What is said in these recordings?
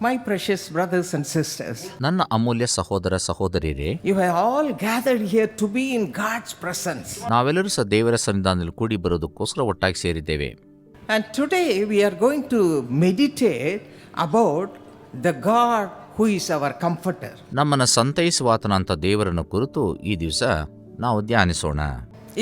My precious brothers and sisters, ನನ್ನ ಅಮೂಲ್ಯ ಸಹೋದರ ಸಹೋದರಿಯರೇ, you have all gathered here to be in God's presence. ನಾವೆಲ್ಲರೂ ಸಹ ದೇವರ ಸನ್ನಿಧಾನದಲ್ಲಿ ಕೂಡಿ ಬರೋದಕ್ಕೋಸ್ಕರ ಒಟ್ಟಾಗಿ ಸೇರಿದ್ದೇವೆ. And today we are going to meditate about the God who is our comforter. ನಮ್ಮನ್ನು ಸಂತೈಸುವಾತನಂತ ದೇವರನ್ನು ಕುರಿತು ಈ ದಿವಸ ನಾವು ಧ್ಯಾನಿಸೋಣ.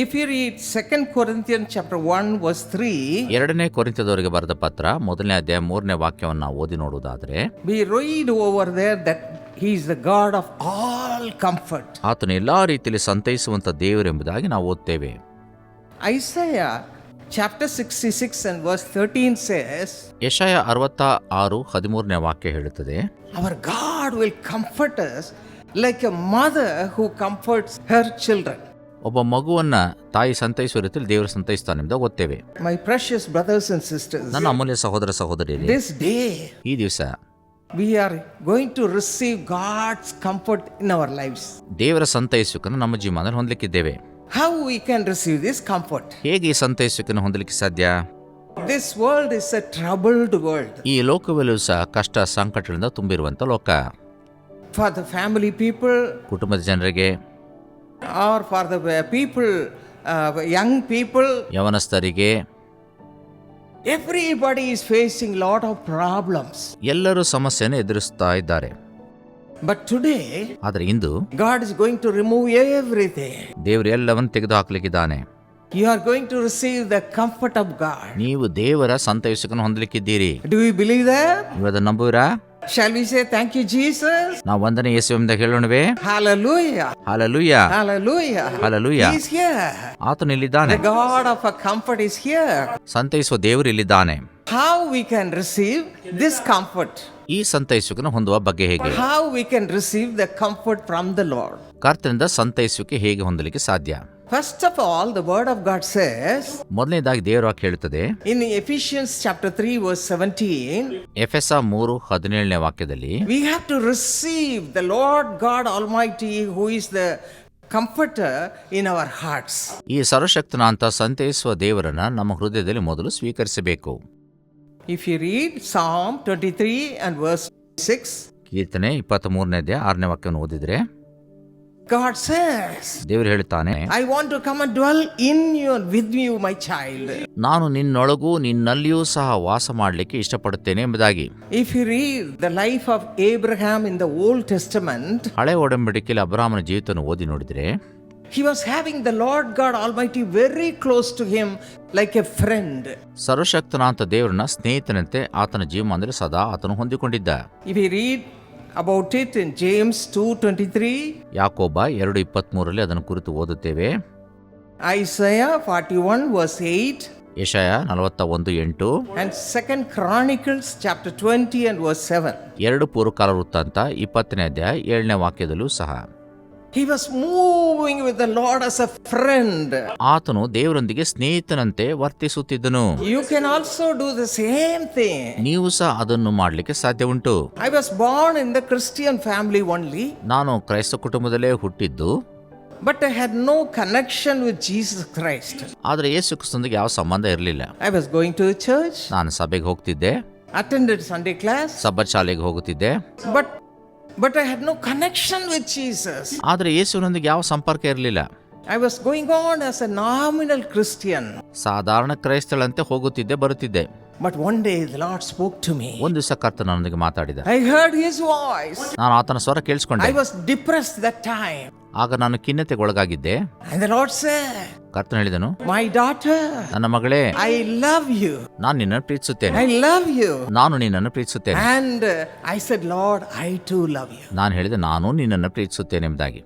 If you read 2 Corinthians chapter 1 verse 3, 2 ಕೊರಿಂಥದವರಿಗೆ ಬರೆದ ಪತ್ರ 1ನೇ ಅಧ್ಯಾಯ 3ನೇ ವಾಕ್ಯವನ್ನು ನಾವು ಓದಿ ನೋಡುವುದಾದರೆ, we read over there that he is the God of all comfort. ಆತನು ಎಲ್ಲಾ ರೀತಿಯಲ್ಲಿ ಸಂತೈಸುವಂತ ದೇವರೆಂಬುದಾಗಿ ನಾವು ಓದ್ತೇವೆ. Isaiah chapter 66 and verse 13 says, ಯೆಶಾಯ 66:13ನೇ ವಾಕ್ಯ ಹೇಳುತ್ತದೆ, our God will comfort us like a mother who comforts her children. ಒಬ್ಬ ಮಗುವನ್ನ ತಾಯಿ ಸಂತೈಸುವ ರೀತಿಯಲ್ಲಿ ದೇವರು ಸಂತೈಸ್ತಾನೆಂಬುದ ಓದ್ತೇವೆ. My precious brothers and sisters, ನನ್ನ ಅಮೂಲ್ಯ ಸಹೋದರ ಸಹೋದರಿಯರೇ, this day ಈ ದಿವಸ we are going to receive God's comfort in our lives. ದೇವರ ಸಂತೈಸುವಿಕೆಯನ್ನು ನಮ್ಮ ಜೀವನದಲ್ಲಿ ಹೊಂದಲಿಕ್ಕಿದ್ದೇವೆ. How we can receive this comfort? ಹೇಗೆ ಈ ಸಂತೈಸುವಿಕೆಯನ್ನು ಹೊಂದಲಿಕ್ಕೆ ಸಾಧ್ಯ? This world is a troubled world. ಈ ಲೋಕವೆಲ್ಲೂ ಸಹ ಕಷ್ಟ ಸಂಕಟಗಳಿಂದ ತುಂಬಿರುವಂತ ಲೋಕ. For the family people ಕುಟುಂಬದ ಜನರಿಗೆ, or for the people, young people, ಯವನಸ್ಥರಿಗೆ, everybody is facing lot of problems. ಎಲ್ಲರೂ ಸಮಸ್ಯೆಯನ್ನು ಎದುರಿಸ್ತಾ ಇದ್ದಾರೆ. But today ಆದರೆ ಇಂದು God is going to remove everything. ದೇವರು ಎಲ್ಲವನ್ನು ತೆಗೆದು ಹಾಕ್ಲಿಕ್ಕಿದ್ದಾನೆ. You are going to receive the comfort of God. ನೀವು ದೇವರ ಸಂತೈಸುವಿಕೆಯನ್ನು ಹೊಂದಲಿಕ್ಕಿದ್ದೀರಿ. Do you believe that? ನೀವು ಅದನ್ನು ನಂಬುವಿರಾ? Shall we say thank you Jesus? ನಾವು ವಂದನೆ ಯೇಸುವೆಂಬ ಹೇಳೋಣವೇ? Hallelujah. Hallelujah, Hallelujah. Hallelujah. He is here. ಆತನು ಇಲ್ಲಿದ್ದಾನೆ. The God of our comfort is here. ಸಂತೈಸುವ ದೇವರು ಇಲ್ಲಿದ್ದಾನೆ. How we can receive this comfort? ಈ ಸಂತೈಸುವಿಕೆಯನ್ನು ಹೊಂದುವ ಬಗ್ಗೆ ಹೇಗೆ? How we can receive the comfort from the Lord? ಕರ್ತನಿಂದ ಸಂತೈಸುವಿಕೆ ಹೇಗೆ ಹೊಂದಲಿಕ್ಕೆ ಸಾಧ್ಯ? First of all, the word of God says ಮೊದಲನೇದಾಗಿ ದೇವರ ವಾಕ್ಯ ಹೇಳುತ್ತದೆ, in Ephesians chapter 3 verse 17, ಎಫೆಸ 3:17ನೇ ವಾಕ್ಯದಲ್ಲಿ, we have to receive the Lord God Almighty who is the comforter in our hearts. ಈ ಸರ್ವಶಕ್ತನಾಂತ ಸಂತೈಸುವ ದೇವರನ್ನ ನಮ್ಮ ಹೃದಯದಲ್ಲಿ ಮೊದಲು ಸ್ವೀಕರಿಸಬೇಕು. If you read Psalm 23 and verse 6, ಕೀರ್ತನೆ 23ನೇ ಅಧ್ಯಾಯ 6ನೇ ವಾಕ್ಯವನ್ನು ಓದಿದ್ರೆ, God says, ದೇವರು ಹೇಳುತ್ತಾನೆ, I want to come and dwell in you and with you, my child. ನಾನು ನಿನ್ನೊಳಗೂ ನಿನ್ನಲ್ಲಿಯೂ ಸಹ ವಾಸ ಮಾಡಲಿಕ್ಕೆ ಇಷ್ಟಪಡುತ್ತೇನೆ ಎಂಬುದಾಗಿ. If you read the life of Abraham in the Old Testament, ಹಳೆ ಒಡಂಬಡಿಕೆಯಲ್ಲಿ ಅಬ್ರಹಾಮನ ಜೀವಿತವನ್ನು ಓದಿ ನೋಡಿದ್ರೆ, he was having the Lord God Almighty very close to him like a friend. ಸರ್ವಶಕ್ತನಾಂತ ದೇವರನ್ನ ಸ್ನೇಹಿತನಂತೆ ಆತನ ಜೀವಮಾನದಲ್ಲಿ ಸದಾ ಆತನು ಹೊಂದಿಕೊಂಡಿದ್ದ. If you read about it in James 2:23, ಯಾಕೋಬ 2:23 ಅದನ್ನು ಕುರಿತು ಓದುತ್ತೇವೆ. Isaiah 41 verse 8, Jeshaiah 41:8, and 2 Chronicles chapter 20 and verse 7. 2 ಪೂರ್ವಕಾಲ ವೃತ್ತಾಂತ 20ನೇ ಅಧ್ಯಾಯ 7ನೇ ವಾಕ್ಯದಲ್ಲೂ ಸಹ He was moving with the Lord as a friend. ಆತನು ದೇವರೊಂದಿಗೆ ಸ್ನೇಹಿತನಂತೆ ವರ್ತಿಸುತ್ತಿದ್ದನು. You can also do the same thing. ನೀವು ಸಹ ಅದನ್ನು ಮಾಡಲಿಕ್ಕೆ ಸಾಧ್ಯ ಉಂಟು. I was born in the Christian family only, ನಾನು ಕ್ರೈಸ್ತ ಕುಟುಂಬದಲ್ಲೇ ಹುಟ್ಟಿದ್ದು, but I had no connection with Jesus Christ. ಆದರೆ ಯೇಸು ಕ್ರಿಸ್ತನಿಗೆ ಯಾವ ಸಂಬಂಧ ಇರಲಿಲ್ಲ. I was going to the church, ನಾನು ಸಭೆಗೆ ಹೋಗ್ತಿದ್ದೆ, attended Sunday class, ಸಬ್ಬತ್ ಶಾಲೆಗೆ ಹೋಗುತ್ತಿದ್ದೆ, but I had no connection with Jesus. ಆದರೆ ಯೇಸುವಿನೊಂದಿಗೆ ಯಾವ ಸಂಪರ್ಕ ಇರಲಿಲ್ಲ. I was going on as a nominal Christian. ಸಾಧಾರಣ ಕ್ರೈಸ್ತಳಂತೆ ಹೋಗುತ್ತಿದ್ದೆ, ಬರುತ್ತಿದ್ದೆ. But one day the Lord spoke to me. ಒಂದು ದಿವಸ ಕರ್ತನು ನನ್ನೊಂದಿಗೆ ಮಾತಾಡಿದ. I heard his voice. ನಾನು ಆತನ ಸ್ವರ ಕೇಳಿಸ್ಕೊಂಡೆ. I was depressed that time. ಆಗ ನಾನು ಖಿನ್ನತೆಗೊಳಗಾಗಿದ್ದೆ. And the Lord said, ಕರ್ತನು ಹೇಳಿದನು, my daughter, ನನ್ನ ಮಗಳೇ, I love you. ನಾನು ನಿನ್ನನ್ನು ಪ್ರೀತಿಸುತ್ತೇನೆ. I love you. ನಾನು ನಿನ್ನನ್ನು ಪ್ರೀತಿಸುತ್ತೇನೆ. And I said, Lord, I too love you. ನಾನು ಹೇಳಿದೆ, ನಾನು ನಿನ್ನನ್ನು ಪ್ರೀತಿಸುತ್ತೇನೆ ಎಂಬುದಾಗಿ.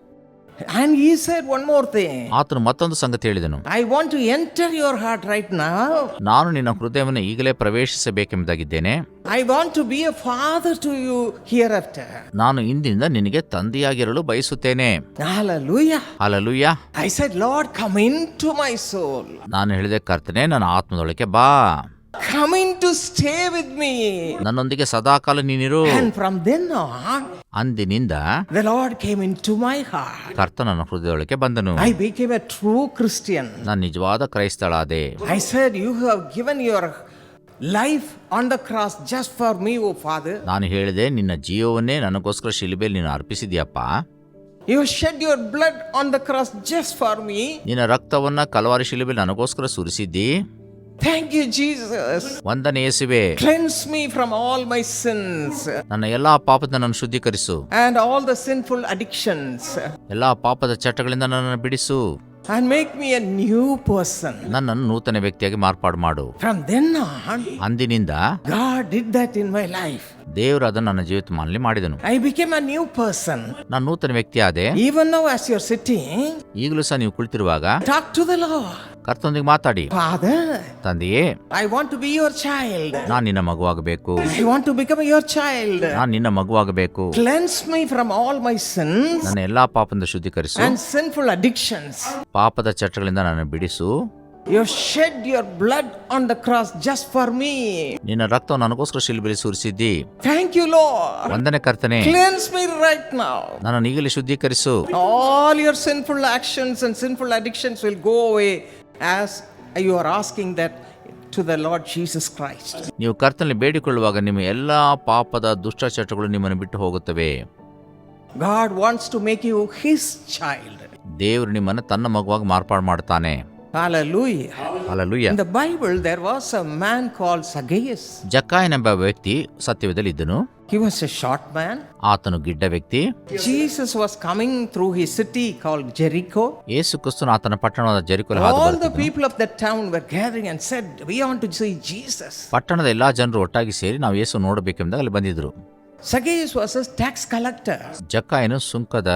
And he said one more thing. ಆತನು ಮತ್ತೊಂದು ಸಂಗತಿ ಹೇಳಿದನು, I want to enter your heart right now. ನಾನು ನಿನ್ನ ಹೃದಯವನ್ನು ಈಗಲೇ ಪ್ರವೇಶಿಸಬೇಕೆಂಬುದಾಗಿದ್ದೇನೆ. I want to be a father to you hereafter. ನಾನು ಇಂದಿನಿಂದ ನಿನಗೆ ತಂದೆಯಾಗಿರಲು ಬಯಸುತ್ತೇನೆ. Hallelujah. Hallelujah. I said, Lord, come into my soul. ನಾನು ಹೇಳಿದೆ, ಕರ್ತನೇ, ನನ್ನ ಆತ್ಮದೊಳಗೆ ಬಾ, Come in to stay with me. ನನ್ನೊಂದಿಗೆ ಸದಾಕಾಲ ನೀನಿರು. And from then on, ಅಂದಿನಿಂದ the Lord came into my heart. ಕರ್ತ ನನ್ನ ಹೃದಯದೊಳಗೆ ಬಂದನು. I became a true Christian. ನಾನು ನಿಜವಾದ ಕ್ರೈಸ್ತಳಾದೆ. I said, you have given your life on the cross just for me, O Father. ನಾನು ಹೇಳಿದೆ, ನಿನ್ನ ಜೀವವನ್ನೇ ನನಗೋಸ್ಕರ ಶಿಲುಬೆಯಲ್ಲಿ ನೀನು ಅರ್ಪಿಸಿದ್ಯಪ್ಪ. You shed your blood on the cross just for me. ನಿನ್ನ ರಕ್ತವನ್ನ ಕಲ್ವಾರಿ ಶಿಲುಬೆಯಲ್ಲಿ ನನಗೋಸ್ಕರ ಸುರಿಸಿದ್ದಿ. Thank you, Jesus. ವಂದನೆ ಯೇಸುವೆ. Cleanse me from all my sins ನನ್ನ ಎಲ್ಲಾ ಪಾಪದ ನನ್ನನ್ನು ಶುದ್ಧೀಕರಿಸು, and all the sinful addictions, ಎಲ್ಲಾ ಪಾಪದ ಚಟಗಳಿಂದ ನನ್ನನ್ನು ಬಿಡಿಸು, and make me a new person. ನನ್ನನ್ನು ನೂತನ ವ್ಯಕ್ತಿಯಾಗಿ ಮಾರ್ಪಾಡು ಮಾಡು. From then on, ಅಂದಿನಿಂದ God did that in my life. ದೇವರು ಅದನ್ನು ನನ್ನ ಜೀವಿತಮಾನದಲ್ಲಿ ಮಾಡಿದನು. I became a new person. ನಾನು ನೂತನ ವ್ಯಕ್ತಿ ಆದೆ. Even now as you're sitting, ಈಗಲೂ ಸಹ ನೀವು ಕುಳಿತಿರುವಾಗ talk to the Lord. ಕರ್ತನೊಂದಿಗೆ ಮಾತಾಡಿ, Father, ತಂದೆಯೇ, I want to be your child. ನಾನು ನಿನ್ನ ಮಗುವಾಗಬೇಕು, I want to become your child. ನಾನು ನಿನ್ನ ಮಗುವಾಗಬೇಕು. Cleanse me from all my sins ನನ್ನ ಎಲ್ಲಾ ಪಾಪದಿಂದ ಶುದ್ಧೀಕರಿಸು, and sinful addictions. ಪಾಪದ ಚಟಗಳಿಂದ ನನ್ನ ಬಿಡಿಸು. You shed your blood on the cross just for me. ನಿನ್ನ ರಕ್ತವನ್ನು ನನಗೋಸ್ಕರ ಶಿಲುಬೆಯಲ್ಲಿ ಸುರಿಸಿದ್ದಿ. Thank you, Lord. ವಂದನೆ ಕರ್ತನೆ. Cleanse me right now. ನನ್ನನ್ನು ಈಗಲೇ ಶುದ್ಧೀಕರಿಸು. All your sinful actions and sinful addictions will go away as you are asking that to the Lord Jesus Christ. ನೀವು ಕರ್ತನಲ್ಲಿ ಬೇಡಿಕೊಳ್ಳುವಾಗ ನಿಮ್ಮ ಎಲ್ಲಾ ಪಾಪದ ದುಷ್ಟಚಟಗಳು ನಿಮ್ಮನ್ನು ಬಿಟ್ಟು ಹೋಗುತ್ತವೆ. God wants to make you His child. ದೇವರು ನಿಮ್ಮನ್ನು ತನ್ನ ಮಗುವಾಗಿ ಮಾರ್ಪಾಡು ಮಾಡ್ತಾನೆ. Hallelujah. Hallelujah. In the Bible there was a man called Zacchaeus. ಜಕ್ಕಾಯನೆಂಬ ವ್ಯಕ್ತಿ ಸತ್ಯವೇದದಲ್ಲಿ ಇದ್ದನು. He was a short man. ಆತನು ಗಿಡ್ಡ ವ್ಯಕ್ತಿ. Jesus was coming through his city called Jericho. ಯೇಸು ಕ್ರಿಸ್ತನು ಆತನ ಪಟ್ಟಣವಾದ ಜೆರಿಕೋದಲ್ಲಿ ಹಾದು All the ಬರುತ್ತಿದ್ದನು. people of that town were gathering and said, "We want to see Jesus." ಪಟ್ಟಣದ ಎಲ್ಲಾ ಜನರು ಒಟ್ಟಾಗಿ ಸೇರಿ ನಾವು ಯೇಸು ನೋಡಬೇಕೆಂದಾಗ ಅಲ್ಲಿ ಬಂದಿದ್ರು. Zacchaeus was a tax collector. ಜಕ್ಕಾಯನು ಸುಂಕದ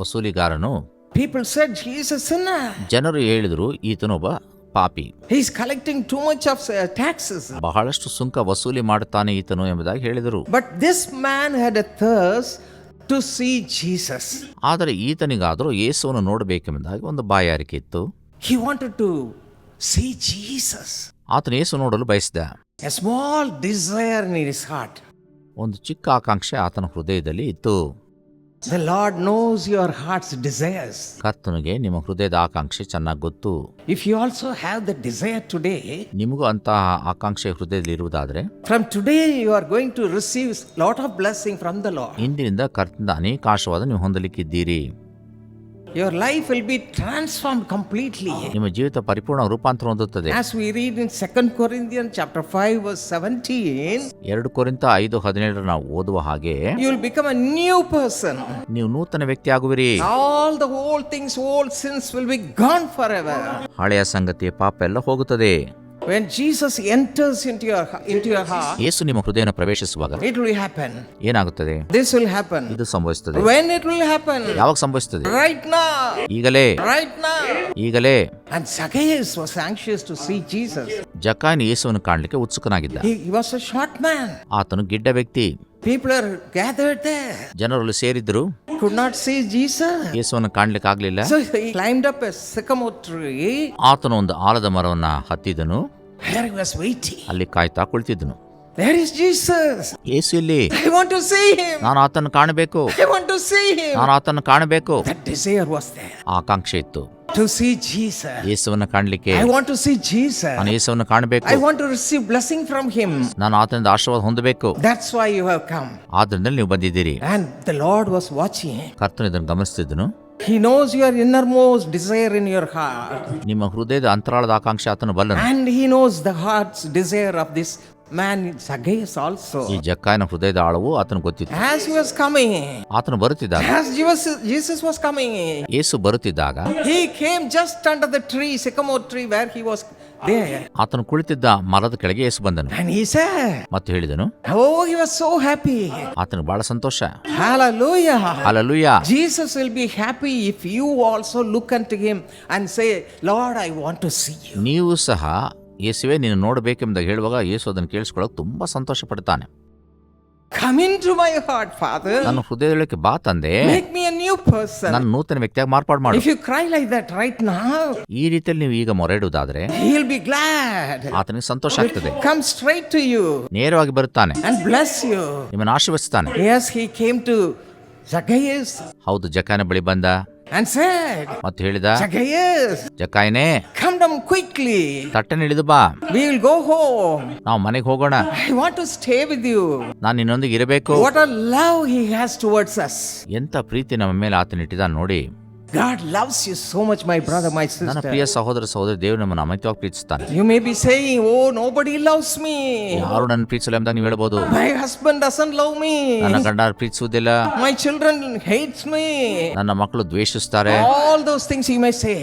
ವಸೂಲಿಗಾರನು. People said he is a sinner. ಜನರು ಹೇಳಿದ್ರು, ಈತನೊಬ್ಬ ಪಾಪಿ, He is collecting too much of taxes. ಬಹಳಷ್ಟು ಸುಂಕ ವಸೂಲಿ ಮಾಡುತ್ತಾನೆ ಈತನು ಎಂಬುದಾಗಿ ಹೇಳಿದರು. But this man had a thirst to see Jesus. ಆದರೆ ಈತನಿಗಾದರೂ ಯೇಸುವನ್ನು ನೋಡಬೇಕೆಂಬುದಾಗಿ ಒಂದು ಬಾಯಾರಿಕೆ ಇತ್ತು. He wanted to see Jesus. ಆತನು ಯೇಸು ನೋಡಲು ಬಯಸಿದ. A small desire in his heart. ಒಂದು ಚಿಕ್ಕ ಆಕಾಂಕ್ಷೆ ಆತನ ಹೃದಯದಲ್ಲಿ ಇತ್ತು. The Lord knows your heart's desires. ಕರ್ತನಿಗೆ ನಿಮ್ಮ ಹೃದಯದ ಆಕಾಂಕ್ಷೆ ಚೆನ್ನಾಗಿ ಗೊತ್ತು. If you also have the desire today, ನಿಮಗೂ ಅಂತಹ ಆಕಾಂಕ್ಷೆ ಹೃದಯದಲ್ಲಿ ಇರುವುದಾದರೆ, from today you are going to receive lot of blessing from the Lord. ಇಂದಿನಿಂದ ಕರ್ತನಿಂದ ಅನೇಕ ಆಶೀರ್ವಾದ ನೀವು ಹೊಂದಲಿಕ್ಕಿದ್ದೀರಿ. Your life will be transformed completely. ನಿಮ್ಮ ಜೀವಿತ ಪರಿಪೂರ್ಣ ರೂಪಾಂತರ ಹೊಂದುತ್ತದೆ. As we read in 2 Corinthians chapter 5 verse 17, 2 ಕೊರಿಂಥ 5:17 ನಾವು ಓದುವ ಹಾಗೆ, you will become a new person. ನೀವು ನೂತನ ವ್ಯಕ್ತಿ ಆಗುವಿರಿ. All the old things, old sins will be gone forever. ಹಳೆಯ ಸಂಗತಿಯ ಪಾಪ ಎಲ್ಲ ಹೋಗುತ್ತದೆ. When Jesus enters into your heart, ಯೇಸು ನಿಮ್ಮ ಹೃದಯನ ಪ್ರವೇಶಿಸುವಾಗ it will happen. ಏನಾಗುತ್ತದೆ? This will happen. ಇದು ಸಂಭವಿಸುತ್ತದೆ. When it will happen? ಯಾವಾಗ ಸಂಭವಿಸುತ್ತದೆ? Right now. ಈಗಲೇ. Right now. ಈಗಲೇ. And Zacchaeus was anxious to see Jesus. ಜಕ್ಕಾಯನು ಯೇಸುವನ್ನು ಕಾಣಲಿಕ್ಕೆ ಉತ್ಸುಕನಾಗಿದ್ದ. He was a short man. ಆತನು ಗಿಡ್ಡ ವ್ಯಕ್ತಿ. People are gathered there. ಜನರಲ್ಲಿ ಸೇರಿದ್ರು. Could not see Jesus. ಯೇಸುವನ್ನು ಕಾಣಲಿಕ್ಕೆ ಆಗ್ಲಿಲ್ಲ. So he climbed up a sycamore tree. ಆತನು ಒಂದು ಆಲದ ಮರವನ್ನ ಹತ್ತಿದನು. There he was waiting. ಅಲ್ಲಿ ಕಾಯ್ತಾ ಕುಳಿತಿದ್ದನು. There is Jesus. ಯೇಸು ಇಲ್ಲಿ. I want to see him. ನಾನು ಆತನ್ನು ಕಾಣಬೇಕು. I want to see him. ನಾನು ಆತನ್ನು ಕಾಣಬೇಕು. That desire was there. ಆಕಾಂಕ್ಷೆ ಇತ್ತು. To see Jesus. ಯೇಸುವನ್ನು ಕಾಣಲಿಕ್ಕೆ. I want to see Jesus. ನಾನು ಯೇಸುವನ್ನು ಕಾಣಬೇಕು. I want to receive blessing from him. ನಾನು ಆತನಿಂದ ಆಶೀರ್ವಾದ ಹೊಂದಬೇಕು. That's why you have come. ಆದ್ರಿಂದ ನೀವು ಬಂದಿದ್ದೀರಿ. And the Lord was watching. ಕರ್ತನು ಇದನ್ನು ಗಮನಿಸುತ್ತಿದ್ದನು. He knows your innermost desire in your heart. ನಿಮ್ಮ ಹೃದಯದ ಅಂತರಾಳದ ಆಕಾಂಕ್ಷೆ ಆತನು ಬಲ್ಲನು. And he knows the heart's desire of this man Zacchaeus also. ಈ ಜಕ್ಕಾಯನ ಹೃದಯದ ಆಳವು ಆತನು ಗೊತ್ತಿತ್ತು. As he was coming, ಆತನು ಬರುತ್ತಿದ್ದಾಗ, as Jesus was coming, Yesu ಬರುತ್ತಿದ್ದಾಗ, he came just under the tree, sycamore tree, where he was there. ಆತನು ಕುಳಿತಿದ್ದ ಮರದ ಕೆಳಗೆ ಯೇಸು ಬಂದನು. And he said, ಮತ್ತು ಹೇಳಿದನು, oh, he was so happy. ಆತನಿಗೆ ಬಹಳ ಸಂತೋಷ. Hallelujah. Hallelujah. Jesus will be happy if you also look unto him and say, Lord, I want to see you. ನೀವು ಸಹ ಯೇಸುವೆ ನೀನು ನೋಡಬೇಕೆಂಬುದಾಗಿ ಹೇಳುವಾಗ ಯೇಸು ಅದನ್ನು ಕೇಳಿಸ್ಕೊಳ್ಳೋಕೆ ತುಂಬಾ ಸಂತೋಷ ಪಡ್ತಾನೆ. Come into my heart, Father. ನನ್ನ ಹೃದಯದೊಳಕ್ಕೆ ಬಾ ತಂದೆ. Make me a new person. ನನ್ನ ನೂತನ ವ್ಯಕ್ತಿಯಾಗಿ ಮಾರ್ಪಾಡು ಮಾಡು. If you cry like that right now, ಈ ರೀತಿಯಲ್ಲಿ ನೀವು ಈಗ ಮೊರೆ ಇಡುವುದಾದ್ರೆ he'll be glad. ಆತನಿಗೆ ಸಂತೋಷ ಆಗ್ತದೆ. Come straight to you ನೇರವಾಗಿ ಬರುತ್ತಾನೆ and bless you. ನಿಮ್ಮನ್ನು ಆಶೀರ್ವದಿಸ್ತಾನೆ. Yes, he came to Zacchaeus ಹೌದು, ಜಕ್ಕಾಯನ ಬಳಿ ಬಂದ and said, ಮತ್ತು ಹೇಳಿದ, Zacchaeus, ಜಕ್ಕಾಯನೇ, come down quickly. ತಟ್ಟನೆ ಇಳಿದು ಬಾ, We will go home. ನಾವು ಮನೆಗೆ ಹೋಗೋಣ, I want to stay with you. ನಾನು ನಿನ್ನೊಂದಿಗೆ ಇರಬೇಕು. What a love he has towards us. ಎಂತ ಪ್ರೀತಿ ನಮ್ಮ ಮೇಲೆ ಆತನ ಇಟ್ಟಿದ್ದಾನೆ ನೋಡಿ. God loves you so much, my brother, my ನನ್ನ sister. ಪ್ರಿಯ ಸಹೋದರ ಸಹೋದರಿ, ದೇವರು ನಮ್ಮನ್ನು ಅಮಿತವಾಗಿ ಪ್ರೀತಿಸ್ತಾನೆ. You may be saying, oh, nobody loves me. ಯಾರು ನನ್ನ ಪ್ರೀತಿಸಲ್ಲ ಎಂದಾಗ ನೀವು ಹೇಳ್ಬೋದು, My husband doesn't love me. ನನ್ನ ಗಂಡ ಪ್ರೀತಿಸುವುದಿಲ್ಲ, My children hates me. ನನ್ನ ಮಕ್ಕಳು ದ್ವೇಷಿಸ್ತಾರೆ, All those things you may say.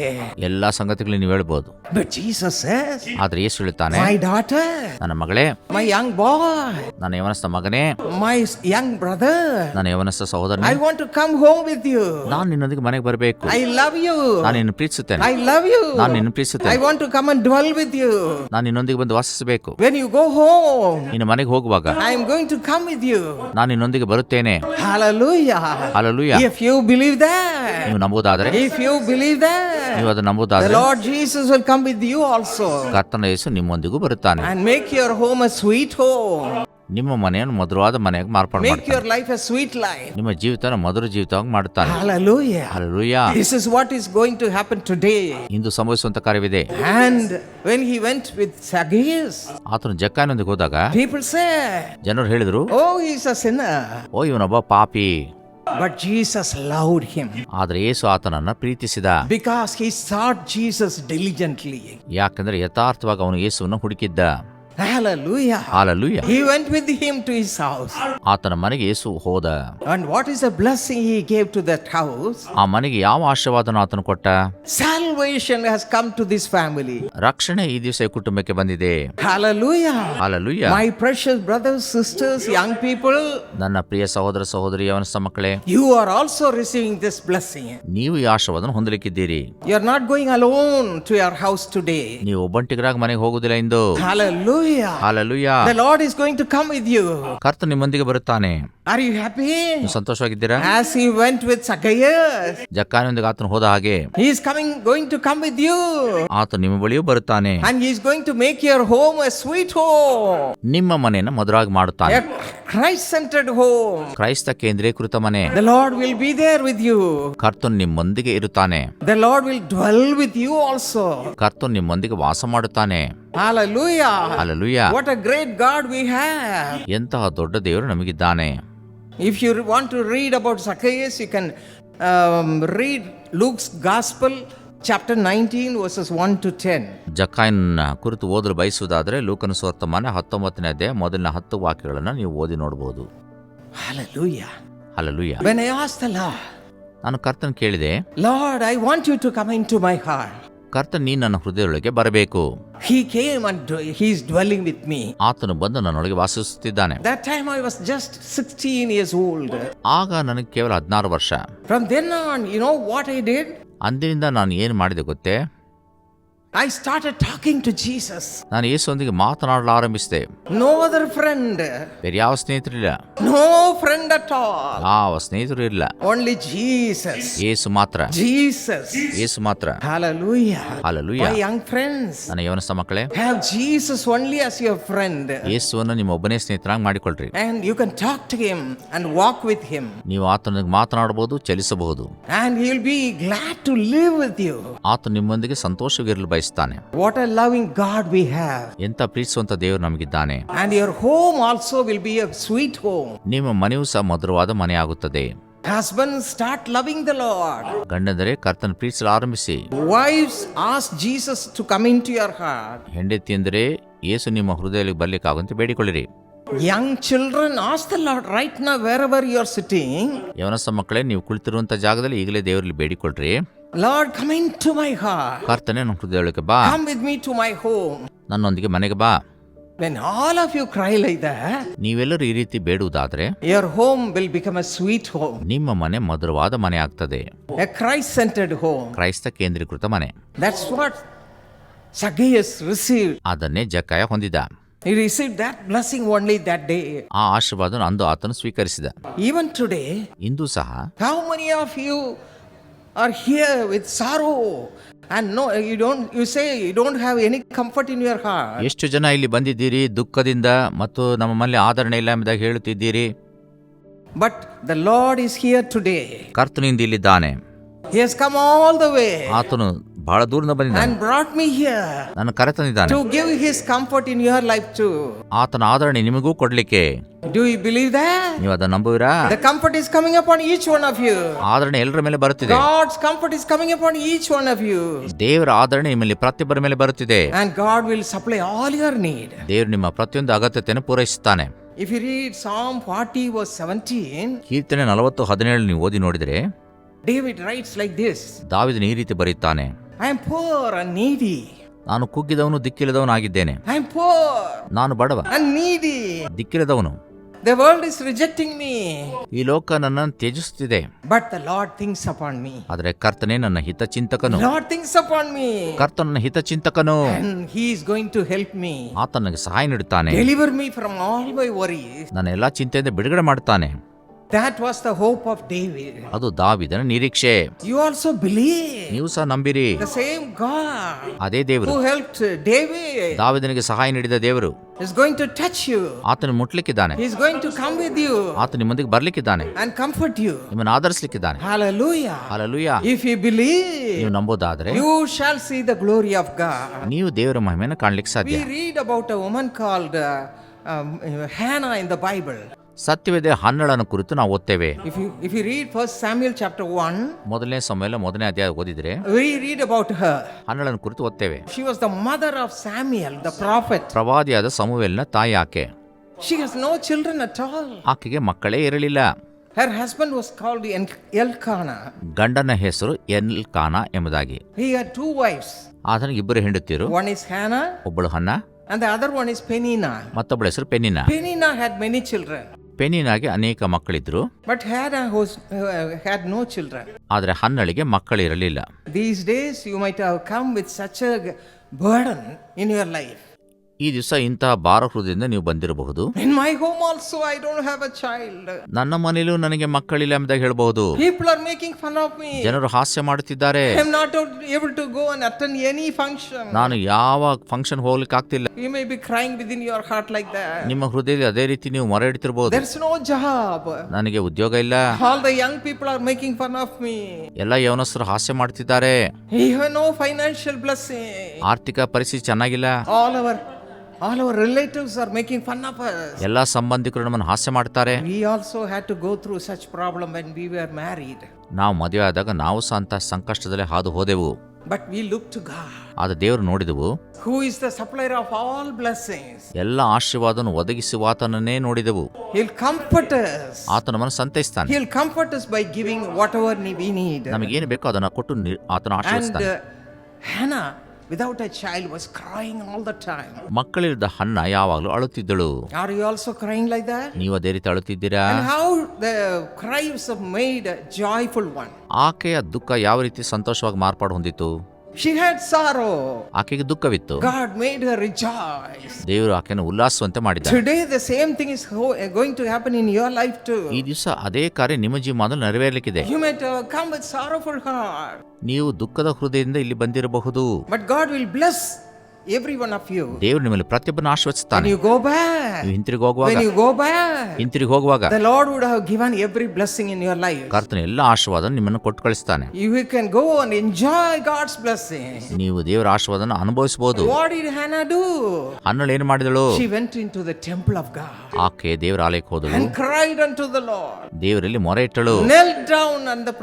ಎಲ್ಲಾ ಸಂಗತಿಗಳು ನೀವು ಹೇಳ್ಬೋದು. But Jesus says, ಆದ್ರೆ ಯೇಸು ಹೇಳ್ತಾನೆ, my daughter, ನನ್ನ ಮಗಳೇ, my young boy, ನನ್ನ ಯವನಸ್ಥ ಮಗನೇ, my young brother, ನನ್ನ ಯವನಸ್ಥ ಸಹೋದರನೇ, I want to come home with you. ನಾನು ನಿನ್ನೊಂದಿಗೆ ಮನೆಗೆ ಬರಬೇಕು. I love you. ನಾನು ನಿನ್ನ ಪ್ರೀತಿಸುತ್ತೇನೆ. I love you. ನಾನು ನಿನ್ನ I ಪ್ರೀತಿಸುತ್ತೇನೆ. want to come and dwell with you. ನಾನು ನಿನ್ನೊಂದಿಗೆ ಬಂದು ವಾಸಿಸಬೇಕು. When you go home, ನಿನ್ನ ಮನೆಗೆ ಹೋಗುವಾಗ I am going to come with you. ನಾನು ನಿನ್ನೊಂದಿಗೆ ಬರುತ್ತೇನೆ. Hallelujah. Hallelujah. If you believe that, ನೀವು ನಂಬುವುದಾದರೆ, if you believe that, ನೀವು ಅದನ್ನು the ನಂಬುವುದಾದರೆ, Lord Jesus will come with you also ಕರ್ತನ ಯೇಸು ನಿಮ್ಮೊಂದಿಗೂ ಬರುತ್ತಾನೆ. and make your home a sweet home. ನಿಮ್ಮ ಮನೆಯನ್ನು ಮಧುರವಾದ ಮನೆಯಾಗಿ ಮಾರ್ಪಾಡು Make ಮಾಡ್ತಾನೆ. your life a sweet life. ನಿಮ್ಮ ಜೀವಿತನ ಮಧುರ ಜೀವಿತವಾಗಿ ಮಾಡುತ್ತಾನೆ. Hallelujah. Hallelujah. This is what is going to happen today. Into ಸಂಭವಿಸುವಂತ ಕಾರ್ಯವಿದೆ. And when he went with Zacchaeus, ಆತನು ಜಕ್ಕಾಯನೊಂದಿಗೆ ಹೋದಾಗ people say, ಜನರು ಹೇಳಿದ್ರು, oh, he's a sinner. ಓ ಇವನೊಬ್ಬ ಪಾಪಿ. But Jesus loved him ಆದ್ರೆ ಯೇಸು ಆತನನ್ನ ಪ್ರೀತಿಸಿದ. because he sought Jesus diligently. ಯಾಕಂದ್ರೆ ಯಥಾರ್ಥವಾಗಿ ಅವನು ಯೇಸುವನ್ನು ಹುಡುಕಿದ್ದ. Hallelujah. Hallelujah. He went with him to his house. ಆತನ ಮನೆಗೆ ಯೇಸು ಹೋದ. And what is the blessing he gave to that house? ಆ ಮನೆಗೆ ಯಾವ ಆಶೀರ್ವಾದನ ಆತನು ಕೊಟ್ಟ? Salvation has come to this family. ರಕ್ಷಣೆ ಈ ದಿವಸ ಈ ಕುಟುಂಬಕ್ಕೆ ಬಂದಿದೆ. Hallelujah. Hallelujah. My precious brothers, sisters, young people, ನನ್ನ ಪ್ರಿಯ ಸಹೋದರ ಸಹೋದರಿ ಯವನಸ್ಥ ಮಕ್ಕಳೇ, you are also receiving this blessing. ನೀವು ಈ ಆಶೀರ್ವಾದನ ಹೊಂದಲಿಕ್ಕಿದ್ದೀರಿ. You are not going alone to your house today. ನೀವು ಒಬ್ಬಂಟಿಗರಾಗಿ ಮನೆಗೆ ಹೋಗುದಿಲ್ಲ ಇಂದು. Hallelujah. Hallelujah. The Lord is going to come with you. ಕರ್ತನು ನಿಮ್ಮೊಂದಿಗೆ ಬರುತ್ತಾನೆ. Are you happy? ನೀವು ಸಂತೋಷವಾಗಿದ್ದೀರಾ? As he went with Zacchaeus, ಜಕ್ಕಾಯನೊಂದಿಗೆ ಆತನು ಹೋದ ಹಾಗೆ he is going to come with you. ಆತ ನಿಮ್ಮ ಬಳಿಯೂ ಬರುತ್ತಾನೆ. And he is going to make your home a sweet home. ನಿಮ್ಮ ಮನೆಯನ್ನು ಮಧುರವಾಗಿ ಮಾಡುತ್ತಾನೆ. A Christ-centered home. ಕ್ರೈಸ್ತ ಕೇಂದ್ರೀಕೃತ ಮನೆ. The Lord will be there with you. ಕರ್ತನು ನಿಮ್ಮೊಂದಿಗೆ ಇರುತ್ತಾನೆ. The Lord will dwell with you also. ಕರ್ತನು ನಿಮ್ಮೊಂದಿಗೆ ವಾಸ ಮಾಡುತ್ತಾನೆ. Hallelujah. Hallelujah. What a great God we have. ಎಂತಹ ದೊಡ್ಡ ದೇವರು ನಮಗಿದ್ದಾನೆ. If you want to read about Zacchaeus, you can read Luke's Gospel, chapter 19, verses 1 to 10. ಜಕ್ಕಾಯನ ಕುರಿತು ಓದಲು ಬಯಸುವುದಾದರೆ ಲೂಕನ ಸುವರ್ತಮಾನ 19ನೇ ಅಧ್ಯಾಯ ಮೊದಲಿನ 10 ವಾಕ್ಯಗಳನ್ನು ನೀವು ಓದಿ ನೋಡಬಹುದು. Hallelujah. Hallelujah. When I asked the Lord, ನಾನು ಕರ್ತನ ಕೇಳಿದೆ, Lord, I want you to come into my heart. ಕರ್ತನ ನೀ ನನ್ನ ಹೃದಯದೊಳಗೆ ಬರಬೇಕು. He came and he is dwelling with me. ಆತನು ಬಂದು ನನ್ನೊಳಗೆ ವಾಸಿಸುತ್ತಿದ್ದಾನೆ. That time I was just 16 years old. ಆಗ ನನಗೆ ಕೇವಲ 16 ವರ್ಷ. From then on, you know what I did? ಅಂದಿನಿಂದ ನಾನು ಏನು ಮಾಡಿದೆ ಗೊತ್ತೇ? I started talking to Jesus. ನಾನು ಯೇಸುವೊಂದಿಗೆ ಮಾತನಾಡಲು ಆರಂಭಿಸಿದೆ. No other friend. ಬೇರೆ ಯಾವ ಸ್ನೇಹಿತರಿಲ್ಲ. No friend at all. ಯಾವ ಸ್ನೇಹಿತರು ಇಲ್ಲ. Only Jesus. ಯೇಸು ಮಾತ್ರ. Jesus. ಯೇಸು ಮಾತ್ರ. Hallelujah. Hallelujah. My young friends, ನನ್ನ ಯವನಸ್ಥ ಮಕ್ಕಳೇ, have Jesus only as your friend. ಯೇಸುವನ್ನು ನಿಮ್ಮ ಒಬ್ಬನೇ ಸ್ನೇಹಿತರಾಗಿ ಮಾಡಿಕೊಳ್ಳ್ರಿ. And you can talk to him and walk with him. ನೀವು ಆತನಿಗೆ ಮಾತನಾಡಬಹುದು, ಚಲಿಸಬಹುದು. And he will be glad to live with you. ಆತ ನಿಮ್ಮೊಂದಿಗೆ ಸಂತೋಷವಿರಲು ಬಯಸ್ತಾನೆ. What a loving God we have. ಎಂತ ಪ್ರೀತಿಸುವಂತ ದೇವರು ನಮಗಿದ್ದಾನೆ. And your home also will be a sweet home. ನಿಮ್ಮ ಮನೆಯೂ ಸಹ ಮಧುರವಾದ ಮನೆಯಾಗುತ್ತದೆ. Husbands, start loving the Lord. ಗಂಡಂದರೆ ಕರ್ತನ ಪ್ರೀತಿಸಲು ಆರಂಭಿಸಿ. Wives, ask Jesus to come into your heart. ಹೆಂಡತಿ ಎಂದರೆ ಯೇಸು ನಿಮ್ಮ ಹೃದಯಕ್ಕೆ ಬರ್ಲಿಕ್ಕಾಗುವಂತೆ ಬೇಡಿಕೊಳ್ಳಿರಿ. Young children, ask the Lord right now wherever you are sitting. ಯವನಸ್ಥ ಮಕ್ಕಳೇ, ನೀವು ಕುಳಿತಿರುವಂತ ಜಾಗದಲ್ಲಿ ಈಗಲೇ ದೇವರಲ್ಲಿ ಬೇಡಿಕೊಳ್ಳ್ರಿ. Lord, come into my heart. ಕರ್ತನೇ ನನ್ನ ಹೃದಯಕ್ಕೆ ಬಾ. Come with me to my home. ನನ್ನೊಂದಿಗೆ ಮನೆಗೆ ಬಾ. When all of you cry like that, ನೀವೆಲ್ಲರೂ ಈ ರೀತಿ ಬೇಡುವುದಾದ್ರೆ your home will become a sweet home. ನಿಮ್ಮ ಮನೆ ಮಧುರವಾದ ಮನೆ ಆಗ್ತದೆ. A Christ-centered home. ಕ್ರೈಸ್ತ ಕೇಂದ್ರೀಕೃತ ಮನೆ. That's what Zacchaeus received. ಅದನ್ನೇ ಜಕ್ಕಾಯ ಹೊಂದಿದ. He received that blessing only that day. ಆ ಆಶೀರ್ವಾದವನ್ನು ಅಂದು ಆತನು ಸ್ವೀಕರಿಸಿದ. Even today, ಇಂದು ಸಹ how many of you are here with sorrow and no, you say you don't have any comfort in your heart. ಎಷ್ಟು ಜನ ಇಲ್ಲಿ ಬಂದಿದ್ದೀರಿ ದುಃಖದಿಂದ ಮತ್ತು ನಮ್ಮ ಮನೆಯಲ್ಲಿ ಆದರಣೆ ಇಲ್ಲ ಎಂಬುದಾಗಿ ಹೇಳುತ್ತಿದ್ದೀರಿ. But the Lord is here today. ಕರ್ತನಿಂದ ಇಲ್ಲಿದ್ದಾನೆ. He has come all the way ಆತನು ಬಹಳ ದೂರದಿಂದ ಬಂದಿದ್ದಾನೆ, and brought me here ನನ್ನ ಕರೆತಂದಿದ್ದಾನೆ. to give his comfort in your life too. ಆತನ ಆದರಣೆ ನಿಮಗೂ ಕೊಡ್ಲಿಕ್ಕೆ. Do you believe that? ನೀವು ಅದನ್ನ ನಂಬುವಿರಾ? The comfort is coming upon each one of you. ಆದರಣೆ ಎಲ್ಲರ ಮೇಲೆ ಬರುತ್ತಿದೆ. God's comfort is coming upon each one of you. ದೇವರ ಆದರಣೆ ನಿಮ್ಮಲ್ಲಿ ಪ್ರತಿಯೊಬ್ಬರ ಮೇಲೆ ಬರುತ್ತಿದೆ. And God will supply all your need. ದೇವರು ನಿಮ್ಮ ಪ್ರತಿಯೊಂದು ಅಗತ್ಯತೆಯನ್ನು ಪೂರೈಸುತ್ತಾನೆ. If you read Psalm 40 verse 17, ಕೀರ್ತನೆ 40:17 ನೀವು ಓದಿ ನೋಡಿದರೆ David writes like this: ದಾವೀದನು ಈ ರೀತಿ ಬರೆಯುತ್ತಾನೆ, I am poor and needy. ನಾನು ಕುಗ್ಗಿದವನು ದಿಕ್ಕಿಲ್ಲದವನಾಗಿದ್ದೇನೆ. I am poor ನಾನು ಬಡವ, and needy. ದಿಕ್ಕಿಲ್ಲದವನು. The world is rejecting me, ಈ ಲೋಕ ನನ್ನನ್ನು ತ್ಯಜಿಸುತ್ತಿದೆ, but the Lord thinks upon me. ಆದರೆ ಕರ್ತನೇ ನನ್ನ ಹಿತಚಿಂತಕನು. Lord thinks upon me, ಕರ್ತನ ನನ್ನ ಹಿತಚಿಂತಕನು. and He is going to help me. ಆತ ನನಗೆ ಸಹಾಯ ನೀಡುತ್ತಾನೆ, Deliver me from all my worries. ನನ್ನ ಎಲ್ಲಾ ಚಿಂತೆಯಿಂದ ಬಿಡುಗಡೆ ಮಾಡುತ್ತಾನೆ. That was the hope of David. ಅದು ದಾವೀದನ ನಿರೀಕ್ಷೆ. You also believe ನೀವು ಸಹ ನಂಬಿರಿ. the same God ಅದೇ ದೇವರು who helped David ದಾವೀದನಿಗೆ ಸಹಾಯ ನೀಡಿದ ದೇವರು is going to touch you. ಆತನು ಮುಟ್ಲಿಕ್ಕಿದ್ದಾನೆ, He is going to come with you ಆತ ನಿಮ್ಮೊಂದಿಗೆ ಬರ್ಲಿಕ್ಕಿದ್ದಾನೆ, and comfort you. ನಿಮ್ಮನ್ನು ಆಧರಿಸಲಿಕ್ಕಿದ್ದಾನೆ. Hallelujah. Hallelujah. If you believe, ನೀವು ನಂಬೋದಾದ್ರೆ you shall see the glory of God. ನೀವು ದೇವರ ಮಹಿಮೆಯನ್ನು ಕಾಣಲಿಕ್ಕೆ ಸಾಧ್ಯ. We read about a woman called Hannah in the Bible. ಸತ್ಯವೇದ ಹನ್ನಳನ ಕುರಿತು ನಾವು ಓದ್ತೇವೆ. If you read 1 Samuel chapter 1, ಮೊದಲನೇ ಸಮಯಲ 1ನೇ ಅಧ್ಯಾಯ ಓದಿದ್ರೆ we read about her. ಹನ್ನಳನ ಕುರಿತು ಓದ್ತೇವೆ. She was the mother of Samuel, the prophet. ಪ್ರವಾದಿಯಾದ ಸಮುವೇಲನ ತಾಯಿ ಆಕೆ. She has no children at all. ಆಕೆಗೆ ಮಕ್ಕಳೇ ಇರಲಿಲ್ಲ. Her husband was called Elkanah. ಗಂಡನ ಹೆಸರು ಎಲ್ಕಾನ ಎಂಬುದಾಗಿ. He had 2 wives. ಆತನಿಗೆ ಇಬ್ಬರು ಹೆಂಡತಿಯರು. One is Hannah ಒಬ್ಬಳು ಹನ್ನ, and the other one is Peninnah. ಮತ್ತೊಬ್ಬಳ ಹೆಸರು ಪೆನಿನಾ. Peninnah had many children, ಪೆನಿನಾಗೆ ಅನೇಕ ಮಕ್ಕಳಿದ್ರು, but Hannah had no children. ಆದರೆ ಹನ್ನಳಿಗೆ ಮಕ್ಕಳಿರಲಿಲ್ಲ. These days you might have come with such a burden in your life. ಈ ದಿವಸ ಇಂತಹ ಭಾರ ಹೃದಯದಿಂದ ನೀವು ಬಂದಿರಬಹುದು. In my home also I don't have a child. ನನ್ನ ಮನೆಯಲ್ಲೂ ನನಗೆ ಮಕ್ಕಳಿಲ್ಲ ಎಂಬುದಾಗಿ ಹೇಳಬಹುದು. People are making fun of me. ಜನರು ಹಾಸ್ಯ ಮಾಡುತ್ತಿದ್ದಾರೆ. I am not able to go and attend any function. ನಾನು ಯಾವ ಫಂಕ್ಷನ್ ಹೋಗ್ಲಿಕ್ಕೆ ಆಗ್ತಿಲ್ಲ. You may be crying within your heart like that. ನಿಮ್ಮ ಹೃದಯದಲ್ಲಿ ಅದೇ ರೀತಿ ನೀವು ಮೊರೆ ಇಡ್ತಿರಬಹುದು. There's no job. ನನಗೆ ಉದ್ಯೋಗ ಇಲ್ಲ. All the young people are making fun of me. ಎಲ್ಲ ಯೌವನಸ್ಥರು ಹಾಸ್ಯ ಮಾಡ್ತಿದ್ದಾರೆ. You have no financial blessing. ಆರ್ಥಿಕ ಪರಿಸ್ಥಿತಿ ಚೆನ್ನಾಗಿಲ್ಲ. All our relatives are making fun of us. ಎಲ್ಲ ಸಂಬಂಧಿಕರು ನಮ್ಮನ್ನು ಹಾಸ್ಯ ಮಾಡ್ತಾರೆ. We also had to go through such problem when we were married. ನಾವು ಮದುವೆ ಆದಾಗ ನಾವು ಸಹ ಅಂತ ಸಂಕಷ್ಟದಲ್ಲಿ ಹಾದು ಹೋದೆವು. But we look to God, ಆದ ದೇವರು ನೋಡಿದೆವು, who is the supplier of all blessings. ಎಲ್ಲ ಆಶೀರ್ವಾದವನ್ನು ಒದಗಿಸುವ ಆತನನ್ನೇ ನೋಡಿದೆವು. He'll comfort us. ಆತ ನಮ್ಮನ್ನು ಸಂತೈಸ್ತಾನೆ. He'll comfort us by giving whatever we need. ನಮಗೇನು ಬೇಕೋ ಅದನ್ನ ಕೊಟ್ಟು ಆತನ And ಆಶೀರ್ವದಿಸ್ತಾನೆ. Hannah, without a child, was crying all the time. ಮಕ್ಕಳಿಲ್ಲದ ಹನ್ನ ಯಾವಾಗಲೂ ಅಳುತ್ತಿದ್ದಳು. Are you also crying like that? ನೀವು ಅದೇ ರೀತಿ ಅಳುತ್ತಿದ್ದೀರಾ? And how the cries have made a joyful one. ಆಕೆಯ ದುಃಖ ಯಾವ ರೀತಿ ಸಂತೋಷವಾಗಿ ಮಾರ್ಪಾಡು ಹೊಂದಿತು? She had sorrow. ಆಕೆಗೆ ದುಃಖವಿತ್ತು. God made her rejoice. ದೇವರು ಆಕೆಯನ್ನು ಉಲ್ಲಾಸವಂತೆ ಮಾಡಿದ. Today the same thing is going to happen in your life too. ಈ ದಿವಸ ಅದೇ ಕಾರ್ಯ ನಿಮ್ಮ ಜೀವನದಲ್ಲಿ ನೆರವೇರಲಿಕ್ಕಿದೆ. You might come with sorrowful heart, ನೀವು ದುಃಖದ ಹೃದಯದಿಂದ ಇಲ್ಲಿ ಬಂದಿರಬಹುದು. but God will bless every one of you. ದೇವರು ನಿಮ್ಮಲ್ಲಿ ಪ್ರತಿಯೊಬ್ಬನ When ಆಶೀರ್ವದಿಸುತ್ತಾನೆ. you go back, ನೀವು ಹಿಂತಿರುಗಿ ಹೋಗುವಾಗ, when you go back, ಹಿಂತಿರುಗಿ ಹೋಗುವಾಗ the Lord would have given every blessing in your life. ಕರ್ತನ ಎಲ್ಲ ಆಶೀರ್ವಾದ ನಿಮ್ಮನ್ನು ಕೊಟ್ಟು ಕಳಿಸ್ತಾನೆ. You can go and enjoy God's blessing. ನೀವು ದೇವರ ಆಶೀರ್ವಾದನ ಅನುಭವಿಸಬಹುದು. What did Hannah do? ಹನ್ನಳು ಏನು ಮಾಡಿದಳು? She went into the temple of God ಆಕೆ ದೇವರ ಆಲಯಕ್ಕೆ ಹೋದಳು, and cried unto the Lord. ದೇವರಲ್ಲಿ ಮೊರೆ ಇಟ್ಟಳು, Knelt down in the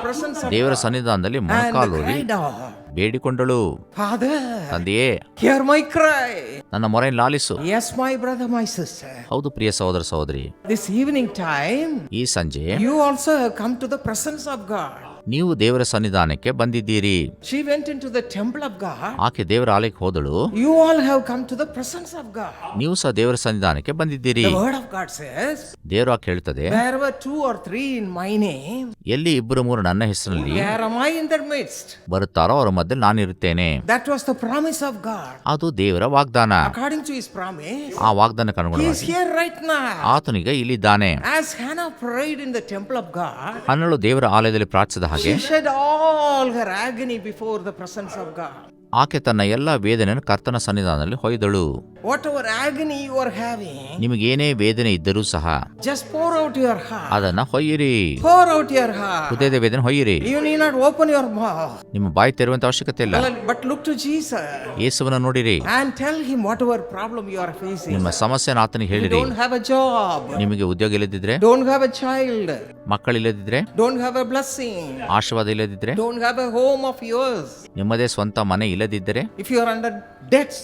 presence of ದೇವರ God ಸನ್ನಿಧಾನದಲ್ಲಿ and ಮೊಣಕಾಲೂರಿ cried out, ಬೇಡಿಕೊಂಡಳು, Father, ತಂದೆಯೇ hear my cry. ನನ್ನ ಮೊರೆಯನ್ನು ಲಾಲಿಸು. Yes, my brother, my sister. ಹೌದು ಪ್ರಿಯ ಸಹೋದರ ಸಹೋದರಿ, This evening time, ಈ ಸಂಜೆ you also have come to the presence of God. ನೀವು ದೇವರ ಸನ್ನಿಧಾನಕ್ಕೆ ಬಂದಿದ್ದೀರಿ. She went into the temple of God. ಆಕೆ ದೇವರ ಆಲಯಕ್ಕೆ ಹೋದಳು. You all have come to the presence of God. ನೀವು ಸಹ ದೇವರ ಸನ್ನಿಧಾನಕ್ಕೆ ಬಂದಿದ್ದೀರಿ. The word of God says, ದೇವರು ಆಕೆ ಹೇಳ್ತದೆ, wherever 2 or 3 in my name, ಎಲ್ಲಿ 2-3 ನನ್ನ ಹೆಸರಿನಲ್ಲಿ there am I in their midst. ಬರುತ್ತಾರೋ ಅವರ ಮಧ್ಯೆ ನಾನಿರುತ್ತೇನೆ. That was the promise of God. ಅದು ದೇವರ ವಾಗ್ದಾನ. According to his promise, ಆ ವಾಗ್ದಾನಕ್ಕೆ he is ಅನುಗುಣವಾಗಿ here right now. ಆತನಿಗೆ ಇಲ್ಲಿದ್ದಾನೆ. As Hannah prayed in the temple of God, ಹನ್ನಳು ದೇವರ ಆಲಯದಲ್ಲಿ ಪ್ರಾರ್ಥಿಸಿದ ಹಾಗೆ she shed all her agony before the presence of God. ಆಕೆ ತನ್ನ ಎಲ್ಲ ವೇದನೆಯನ್ನು ಕರ್ತನ ಸನ್ನಿಧಾನದಲ್ಲಿ ಹೊಯ್ದಳು. Whatever agony you are having, ನಿಮಗೇನೇ ವೇದನೆ ಇದ್ದರೂ ಸಹ just pour out your heart. ಅದನ್ನ ಹೊಯ್ಯಿರಿ. Pour out your heart. ಹೃದಯದ ವೇದನೆ ಹೊಯ್ಯಿರಿ. You need not open your mouth. ನಿಮ್ಮ ಬಾಯಿ ತೆರೆಯುವಂತ ಅವಶ್ಯಕತೆ ಇಲ್ಲ. But look to Jesus. ಯೇಸುವನ್ನ ನೋಡಿರಿ. And tell him whatever problem you are facing. ನಿಮ್ಮ ಸಮಸ್ಯೆನ ಆತನಿಗೆ You ಹೇಳಿರಿ. don't have a job. ನಿಮಗೆ ಉದ್ಯೋಗ ಇಲ್ಲದಿದ್ರೆ, Don't have a child. ಮಕ್ಕಳಿಲ್ಲದಿದ್ರೆ, Don't have a blessing. ಆಶೀರ್ವಾದ ಇಲ್ಲದಿದ್ರೆ, Don't have a home of yours. ನಿಮ್ಮದೇ ಸ್ವಂತ ಮನೆ ಇಲ್ಲದಿದ್ದರೆ, If you are under debts,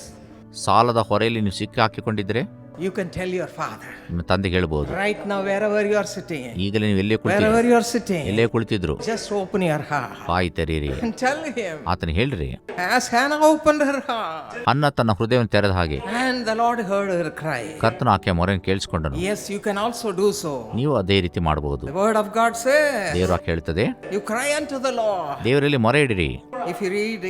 ಸಾಲದ ಹೊರೆಯಲ್ಲಿ ನೀವು ಸಿಕ್ಕಿ ಹಾಕಿಕೊಂಡಿದ್ರೆ, you can tell your father. ನಿಮ್ಮ ತಂದೆಗೆ ಹೇಳ್ಬೋದು. Right now, wherever you are sitting, ಈಗಲೇ ನೀವು ಎಲ್ಲೇ wherever ಕುಳಿತಿದ್ರು, you are sitting, ಎಲ್ಲೇ ಕುಳಿತಿದ್ರು, just open your heart ಬಾಯಿ ತೆರೀರಿ. and tell him. ಆತನಿಗೆ ಹೇಳ್ರಿ. As Hannah opened her heart, ಅನ್ನ ತನ್ನ ಹೃದಯವನ್ನು ತೆರೆದ ಹಾಗೆ and the Lord heard her cry. ಕರ್ತನ ಆಕೆಯ ಮೊರೆಯನ್ನು ಕೇಳಿಸಿಕೊಂಡನು. Yes, you can also do so. ನೀವು ಅದೇ ರೀತಿ ಮಾಡಬಹುದು. The word of God says, ದೇವರು ಆಕೆ ಹೇಳ್ತದೆ, you cry unto the Lord. ದೇವರಲ್ಲಿ ಮೊರೆ ಇಡಿರಿ. If you read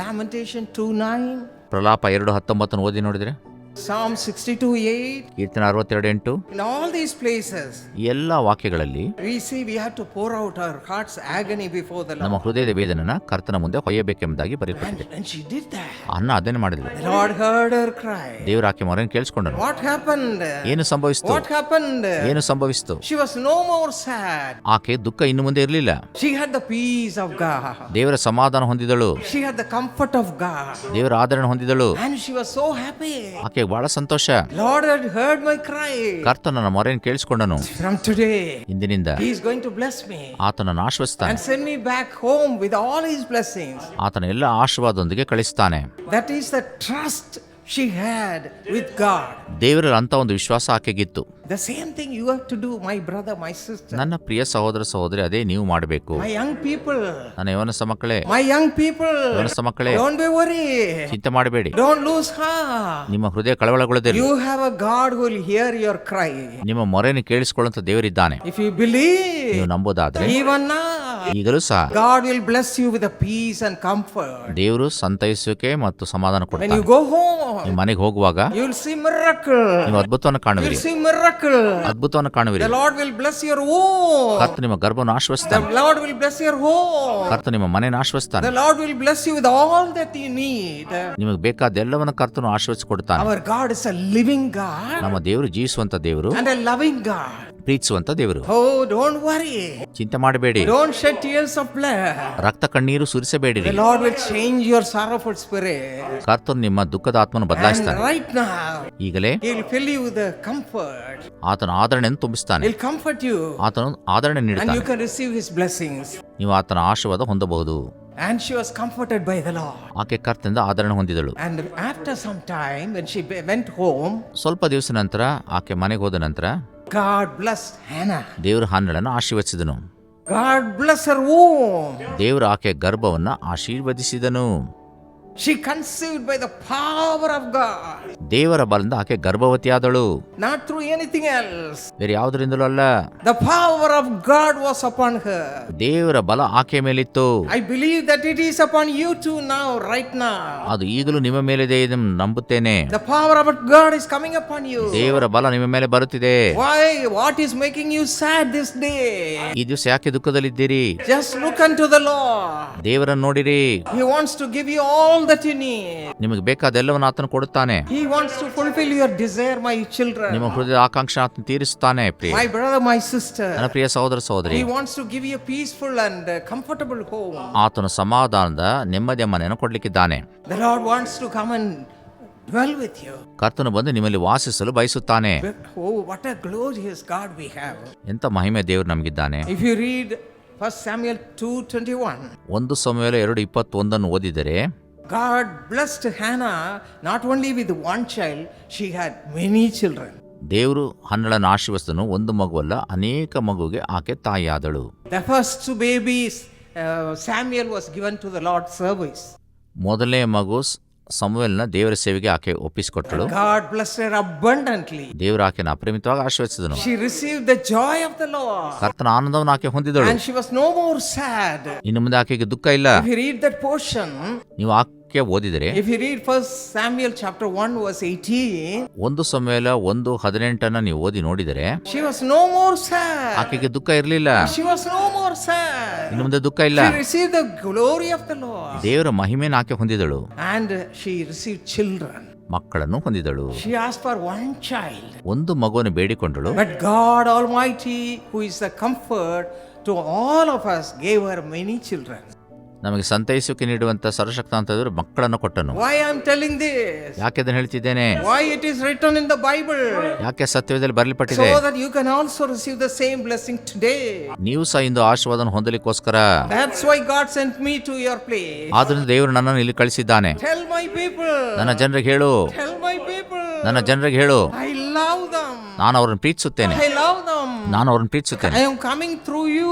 Lamentation 2:9, ಪ್ರಲಾಪ 2:19 ಓದಿ ನೋಡಿದ್ರೆ, Psalm 62:8, ಕೀರ್ತನೆ 62:8, in all these places, ಎಲ್ಲ ವಾಕ್ಯಗಳಲ್ಲಿ we see we have to pour out our heart's agony before the ನಮ್ಮ Lord. ಹೃದಯದ ವೇದನೆನ ಕರ್ತನ ಮುಂದೆ ಹೊಯ್ಯಬೇಕೆಂಬುದಾಗಿ ಬರೆಯಲ್ಪಟ್ಟಿದೆ. And she did that. ಅನ್ನ ಅದನ್ನೇ ಮಾಡಿದ್ಲು. The Lord heard her cry. ದೇವರು ಆಕೆ ಮೊರೆಯನ್ನು ಕೇಳಿಸಿಕೊಂಡನು. What happened? ಏನು ಸಂಭವಿಸ್ತು? What happened? ಏನು ಸಂಭವಿಸ್ತು? She was no more sad. ಆಕೆ ದುಃಖ ಇನ್ನು ಮುಂದೆ ಇರಲಿಲ್ಲ. She had the peace of God. ದೇವರ ಸಮಾಧಾನ ಹೊಂದಿದಳು. She had the comfort of God. ದೇವರ ಆದರಣೆ ಹೊಂದಿದಳು. And she was so happy. ಆಕೆ ಬಹಳ ಸಂತೋಷ. Lord had heard my cry. ಕರ್ತನ ನನ್ನ ಮೊರೆಯನ್ನು ಕೇಳಿಸಿಕೊಂಡನು. From today, ಇಂದಿನಿಂದ He is going to bless me ಆತನನ್ನು ಆಶೀರ್ವದಿಸ್ತಾನೆ. and send me back home with all His blessings. ಆತನ ಎಲ್ಲ ಆಶೀರ್ವಾದದೊಂದಿಗೆ ಕಳಿಸ್ತಾನೆ. That is the trust she had with God. ದೇವರಲ್ಲಿ ಅಂತ ಒಂದು ವಿಶ್ವಾಸ ಆಕೆಗಿತ್ತು. The same thing you have to do, my brother, my sister, ನನ್ನ ಪ್ರಿಯ ಸಹೋದರ ಸಹೋದರಿ, ಅದೇ ನೀವು ಮಾಡಬೇಕು. my young people, ನನ್ನ ಯವನಸ ಮಕ್ಕಳೇ, my young people. ಯವನಸ ಮಕ್ಕಳೇ, Don't be worried. ಚಿಂತೆ ಮಾಡಬೇಡಿ. Don't lose heart. ನಿಮ್ಮ ಹೃದಯ ಕಳವಳಗೊಳ್ಳದಿರಿ. You have a God who will hear your cry. ನಿಮ್ಮ ಮೊರೆಯನ್ನು ಕೇಳಿಸಿಕೊಳ್ಳುವಂತ ದೇವರಿದ್ದಾನೆ. If you believe, ನೀವು ನಂಬೋದಾದ್ರೆ even now, ಈಗಲೂ ಸಹ God will bless you with a peace and comfort. ದೇವರು ಸಂತೈಸುವಿಕೆ ಮತ್ತು ಸಮಾಧಾನ When ಕೊಡ್ತಾನೆ. you go home, ನೀವು ಮನೆಗೆ ಹೋಗುವಾಗ you will see miracle. ನೀವು ಅದ್ಭುತವನ್ನು You ಕಾಣುವಿರಿ. will see miracle. ಅದ್ಭುತವನ್ನು ಕಾಣುವಿರಿ. The Lord will bless your home. ಕರ್ತ ನಿಮ್ಮ ಗರ್ಭವನ್ನು The ಆಶ್ವಸ್ತಾನೆ. Lord will bless your home. ಕರ್ತ ನಿಮ್ಮ ಮನೆಯನ್ನು ಆಶ್ವಸ್ತಾನೆ. The Lord will bless you with all that you need. ನಿಮಗೆ ಬೇಕಾದ ಎಲ್ಲವನ್ನ ಕರ್ತನು ಆಶೀರ್ವದಿಸಿಕೊಡ್ತಾನೆ. Our God is a living God ನಮ್ಮ ದೇವರು ಜೀವಿಸುವಂತ ದೇವರು, and a loving God. ಪ್ರೀತಿಸುವಂತ ದೇವರು. Oh, don't worry. ಚಿಂತೆ ಮಾಡಬೇಡಿ. Don't shed tears of blood. ರಕ್ತ ಕಣ್ಣೀರು ಸುರಿಸಬೇಡಿರಿ. The Lord will change your sorrowful spirit. ಕರ್ತನು ನಿಮ್ಮ ದುಃಖದ ಆತ್ಮವನ್ನು And ಬದಲಾಯಿಸ್ತಾನೆ. right now, ಈಗಲೇ He will fill you with the comfort. ಆತನ ಆದರಣೆಯನ್ನು ತುಂಬಿಸ್ತಾನೆ. He'll comfort you. ಆತನು ಆದರಣೆ And ನೀಡುತ್ತಾನೆ. you can receive His blessings. ನೀವು ಆತನ ಆಶೀರ್ವಾದ ಹೊಂದಬಹುದು. And she was comforted by the Lord. ಆಕೆ ಕರ್ತನಿಂದ ಆದರಣೆ ಹೊಂದಿದಳು. And after some time, when she went home, ಸ್ವಲ್ಪ ದಿವಸ ನಂತರ ಆಕೆ ಮನೆಗೆ ಹೋದ ನಂತರ God blessed Hannah. ದೇವರು ಹನ್ನೆರಡನ್ನು ಆಶೀರ್ವದಿಸಿದನು. God bless her womb. ದೇವರು ಆಕೆ ಗರ್ಭವನ್ನ ಆಶೀರ್ವದಿಸಿದನು. She conceived by the power of God. ದೇವರ ಬಲದಿಂದ ಆಕೆ ಗರ್ಭವತಿಯಾದಳು. Not through anything else. ಬೇರೆ ಯಾವುದರಿಂದಲೂ ಅಲ್ಲ. The power of God was upon her. ದೇವರ ಬಲ ಆಕೆ ಮೇಲಿತ್ತು. I believe that it is upon you too now, right now. ಅದು ಈಗಲೂ ನಿಮ್ಮ ಮೇಲಿದೆ ಎಂದು ನಂಬುತ್ತೇನೆ. The power of God is coming upon you. ದೇವರ ಬಲ ನಿಮ್ಮ ಮೇಲೆ ಬರುತ್ತಿದೆ. Why? What is making you sad this day? ಈ ದಿವಸ ಯಾಕೆ ದುಃಖದಲ್ಲಿದ್ದೀರಿ? Just look unto the Lord. ದೇವರನ್ನು ನೋಡಿರಿ. He wants to give you all that you need. ನಿಮಗೆ ಬೇಕಾದ ಎಲ್ಲವನ್ನು ಆತನು ಕೊಡುತ್ತಾನೆ. He wants to fulfill your desire, my children. ನಿಮ್ಮ ಹೃದಯದ ಆಕಾಂಕ್ಷೆ ಆತನು ತೀರಿಸುತ್ತಾನೆ. ಪ್ರಿಯ My brother, my sister. ನನ್ನ ಪ್ರಿಯ ಸಹೋದರ ಸಹೋದರಿ, He wants to give you a peaceful and comfortable home. ಆತನು ಸಮಾಧಾನದ ನೆಮ್ಮದಿಯ ಮನೆಯನ್ನು ಕೊಡ್ಲಿಕ್ಕಿದ್ದಾನೆ. The Lord wants to come and dwell with you. ಕರ್ತನು ಬಂದು ನಿಮ್ಮಲ್ಲಿ ವಾಸಿಸಲು ಬಯಸುತ್ತಾನೆ. Oh, what a glorious God we have. ಎಂತ ಮಹಿಮೆ ದೇವರು ನಮಗಿದ್ದಾನೆ. If you read 1 Samuel 2:21, 1 ಸಮುವೇಲ 2:21 ಓದಿದರೆ, God blessed Hannah not only with one child, she had many children. ದೇವರು ಹನ್ನೆರಡನ್ನು ಆಶೀರ್ವದಿಸಿದನು. ಒಂದು ಮಗುವಲ್ಲ, ಅನೇಕ ಮಗುವಿಗೆ ಆಕೆ ತಾಯಿಯಾದಳು. The first two babies, Samuel was given to the Lord's service. ಮೊದಲನೇ ಮಗು ಸಮುವೇಲನ ದೇವರ ಸೇವೆಗೆ ಆಕೆ ಒಪ್ಪಿಸಿಕೊಟ್ಟಳು. God blessed her abundantly. ದೇವರು ಆಕೆಯನ್ನು ಅಪರಿಮಿತವಾಗಿ ಆಶೀರ್ವದಿಸಿದನು. She received the joy of the Lord. ಕರ್ತನ ಆನಂದವನ್ನು ಆಕೆ ಹೊಂದಿದಳು. And she was no more sad. ಇನ್ನು ಮುಂದೆ ಆಕೆಗೆ ದುಃಖ ಇಲ್ಲ. If you read that portion, ನೀವು ಆ ವಾಕ್ಯ ಓದಿದರೆ, if you read 1 Samuel chapter 1 verse 18, 1 ಸಮುವೇಲ 1:18 ನೀವು ಓದಿ ನೋಡಿದರೆ, she was no more sad. ಆಕೆಗೆ ದುಃಖ ಇರಲಿಲ್ಲ. She was no more sad. ಇನ್ನು ಮುಂದೆ ದುಃಖ ಇಲ್ಲ. She received the glory of the Lord. ದೇವರ ಮಹಿಮೆಯನ್ನು ಆಕೆ ಹೊಂದಿದಳು. And she received children. ಮಕ್ಕಳನ್ನು ಹೊಂದಿದಳು. She asked for one child. ಒಂದು ಮಗುವನ್ನು ಬೇಡಿಕೊಂಡಳು. But God Almighty, who is the comfort to all of us, gave her many children. ನಮಗೆ ಸಂತೈಸುವಿಕೆ ನೀಡುವಂತ ಸರ್ವಶಕ್ತ ದೇವರು ಮಕ್ಕಳನ್ನು ಕೊಟ್ಟನು. Why I am telling this? ಯಾಕೆ ಅದನ್ನು ಹೇಳ್ತಿದ್ದೇನೆ? Why it is written in the Bible? ಯಾಕೆ ಸತ್ಯವೇದದಲ್ಲಿ ಬರೆಯಲ್ಪಟ್ಟಿದೆ? So that you can also receive the same blessing today. ನೀವು ಸಹ ಇಂದು ಆಶೀರ್ವಾದವನ್ನು ಹೊಂದಲಿಕ್ಕೋಸ್ಕರ. That's why God sent me to your place. ಆದ್ದರಿಂದ ದೇವರು ನನ್ನನ್ನು ಇಲ್ಲಿ ಕಳಿಸಿದ್ದಾನೆ. Tell my people. ನನ್ನ ಜನರಿಗೆ ಹೇಳು. Tell my people. ನನ್ನ ಜನರಿಗೆ ಹೇಳು. I love them. ನಾನು ಅವರನ್ನು ಪ್ರೀತಿಸುತ್ತೇನೆ. I love them. ನಾನು ಅವರನ್ನು ಪ್ರೀತಿಸುತ್ತೇನೆ. I am coming through you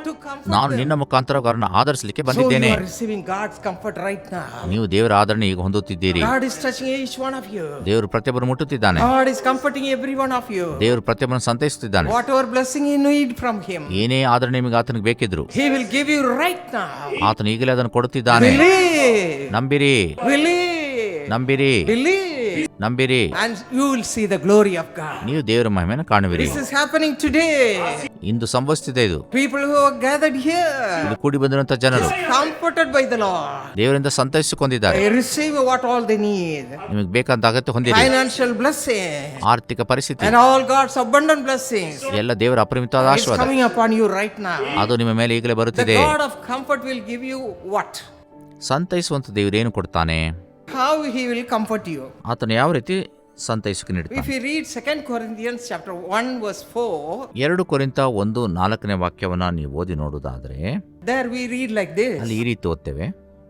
to comfort ನಾನು them. ನಿನ್ನ ಮುಖಾಂತರ ಅವರನ್ನು ಆಧರಿಸಲಿಕ್ಕೆ ಬಂದಿದ್ದೇನೆ. So you are receiving God's comfort right now. ನೀವು ದೇವರ ಆದರಣೆ ಈಗ ಹೊಂದುತ್ತಿದ್ದೀರಿ. God is touching each one of you. ದೇವರು ಪ್ರತಿಯೊಬ್ಬರನ್ನು ಮುಟ್ಟುತ್ತಿದ್ದಾನೆ. God is comforting every one of you. ದೇವರು ಪ್ರತಿಯೊಬ್ಬರನ್ನು ಸಂತೈಸುತ್ತಿದ್ದಾನೆ. Whatever blessing you need from Him, ಏನೇ ಆದರಣೆ ನಿಮಗೆ ಆತನಿಗೆ ಬೇಕಿದ್ರು He will give you right now. ಆತನು ಈಗಲೇ ಅದನ್ನು ಕೊಡುತ್ತಿದ್ದಾನೆ. Believe. ನಂಬಿರಿ, Believe. ನಂಬಿರಿ, Believe. ನಂಬಿರಿ, And you will see the glory of God. ನೀವು ದೇವರ ಮಹಿಮೆಯನ್ನು ಕಾಣುವಿರಿ. This is happening today. ಇಂದು ಸಂಭವಿಸುತ್ತಿದೆ ಇದು. People who are gathered here ಇಲ್ಲಿ ಕೂಡಿ ಬಂದಿರುವಂತ ಜನರು is comforted by the Lord. ದೇವರಿಂದ ಸಂತೈಸಿಕೊಂಡಿದ್ದಾರೆ. They receive what all they need. ನಿಮಗೆ ಬೇಕಂತ ಅಗತ್ಯ ಹೊಂದಿರಿ. Financial blessing ಆರ್ಥಿಕ ಪರಿಸ್ಥಿತಿ and all God's abundant blessings ಎಲ್ಲ ದೇವರ ಅಪರಿಮಿತವಾದ is ಆಶೀರ್ವಾದ coming upon you right now. ಅದು ನಿಮ್ಮ ಮೇಲೆ ಈಗಲೇ The ಬರುತ್ತಿದೆ. God of comfort will give you what? ಸಂತೈಸುವಂತ ದೇವರು ಏನು ಕೊಡ್ತಾನೆ? How He will comfort you. ಆತನು ಯಾವ ರೀತಿ ಸಂತೈಸಿಕೆ If ನೀಡುತ್ತಾನೆ? you read 2 Corinthians chapter 1 verse 4, 2 ಕೊರಿಂಥ 1:4 ವಾಕ್ಯವನ್ನ ನೀವು ಓದಿ ನೋಡುವುದಾದ್ರೆ, there we read like this. ಅಲ್ಲಿ ಈ ರೀತಿ ಓದ್ತೇವೆ,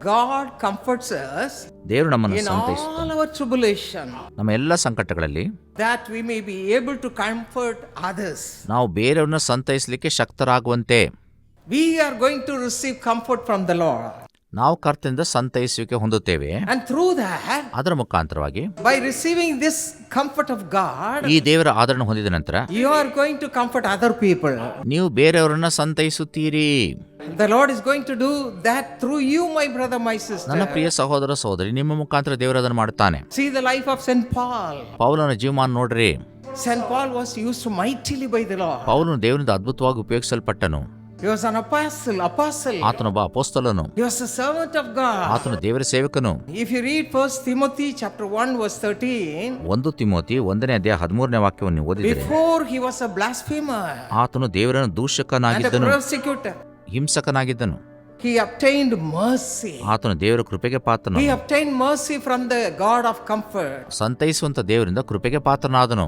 God comforts us ದೇವರು ನಮ್ಮನ್ನು in ಸಂತೈಸುತ್ತಾನೆ all our tribulation, ನಮ್ಮ ಎಲ್ಲ ಸಂಕಟಗಳಲ್ಲಿ that we may be able to comfort others. ನಾವು ಬೇರೆಯವ್ರನ್ನ ಸಂತೈಸಲಿಕ್ಕೆ ಶಕ್ತರಾಗುವಂತೆ We are going to receive comfort from the Lord. ನಾವು ಕರ್ತನಿಂದ ಸಂತೈಸುವಿಕೆ ಹೊಂದುತ್ತೇವೆ. And through that, ಅದರ ಮುಖಾಂತರವಾಗಿ by receiving this comfort of God, ಈ ದೇವರ ಆದರಣೆ ಹೊಂದಿದ ನಂತರ you are going to comfort other people. ನೀವು ಬೇರೆಯವರನ್ನ ಸಂತೈಸುತ್ತೀರಿ. The Lord is going to do that through you, my brother, my sister. ನನ್ನ ಪ್ರಿಯ ಸಹೋದರ ಸಹೋದರಿ, ನಿಮ್ಮ ಮುಖಾಂತರ ದೇವರು ಅದನ್ನು ಮಾಡುತ್ತಾನೆ. See the life of St. Paul. ಪೌಲನ ಜೀವಮಾನ ನೋಡ್ರಿ. St. Paul was used mightily by the Lord. ಪೌಲನು ದೇವರಿಂದ ಅದ್ಭುತವಾಗಿ ಉಪಯೋಗಿಸಲ್ಪಟ್ಟನು. He was an apostle. ಆತನೊಬ್ಬ ಅಪೊಸ್ತಲನು. He was a servant of God. ಆತನು ದೇವರ ಸೇವಕನು. If you read 1 Timothy chapter 1 verse 13, 1 Timothy 1:13 ವಾಕ್ಯವನ್ನು ಓದಿದರೆ, before he was a blasphemer ಆತನು ದೇವರನ್ನು and a ದೂಷಕನಾಗಿದ್ದನು, persecutor, ಹಿಂಸಕನಾಗಿದ್ದನು. he obtained mercy. ಆತನು ದೇವರ ಕೃಪೆಗೆ ಪಾತ್ರನು. He obtained mercy from the God of comfort. ಸಂತೈಸುವಂತ ದೇವರಿಂದ ಕೃಪೆಗೆ ಪಾತ್ರನಾದನು.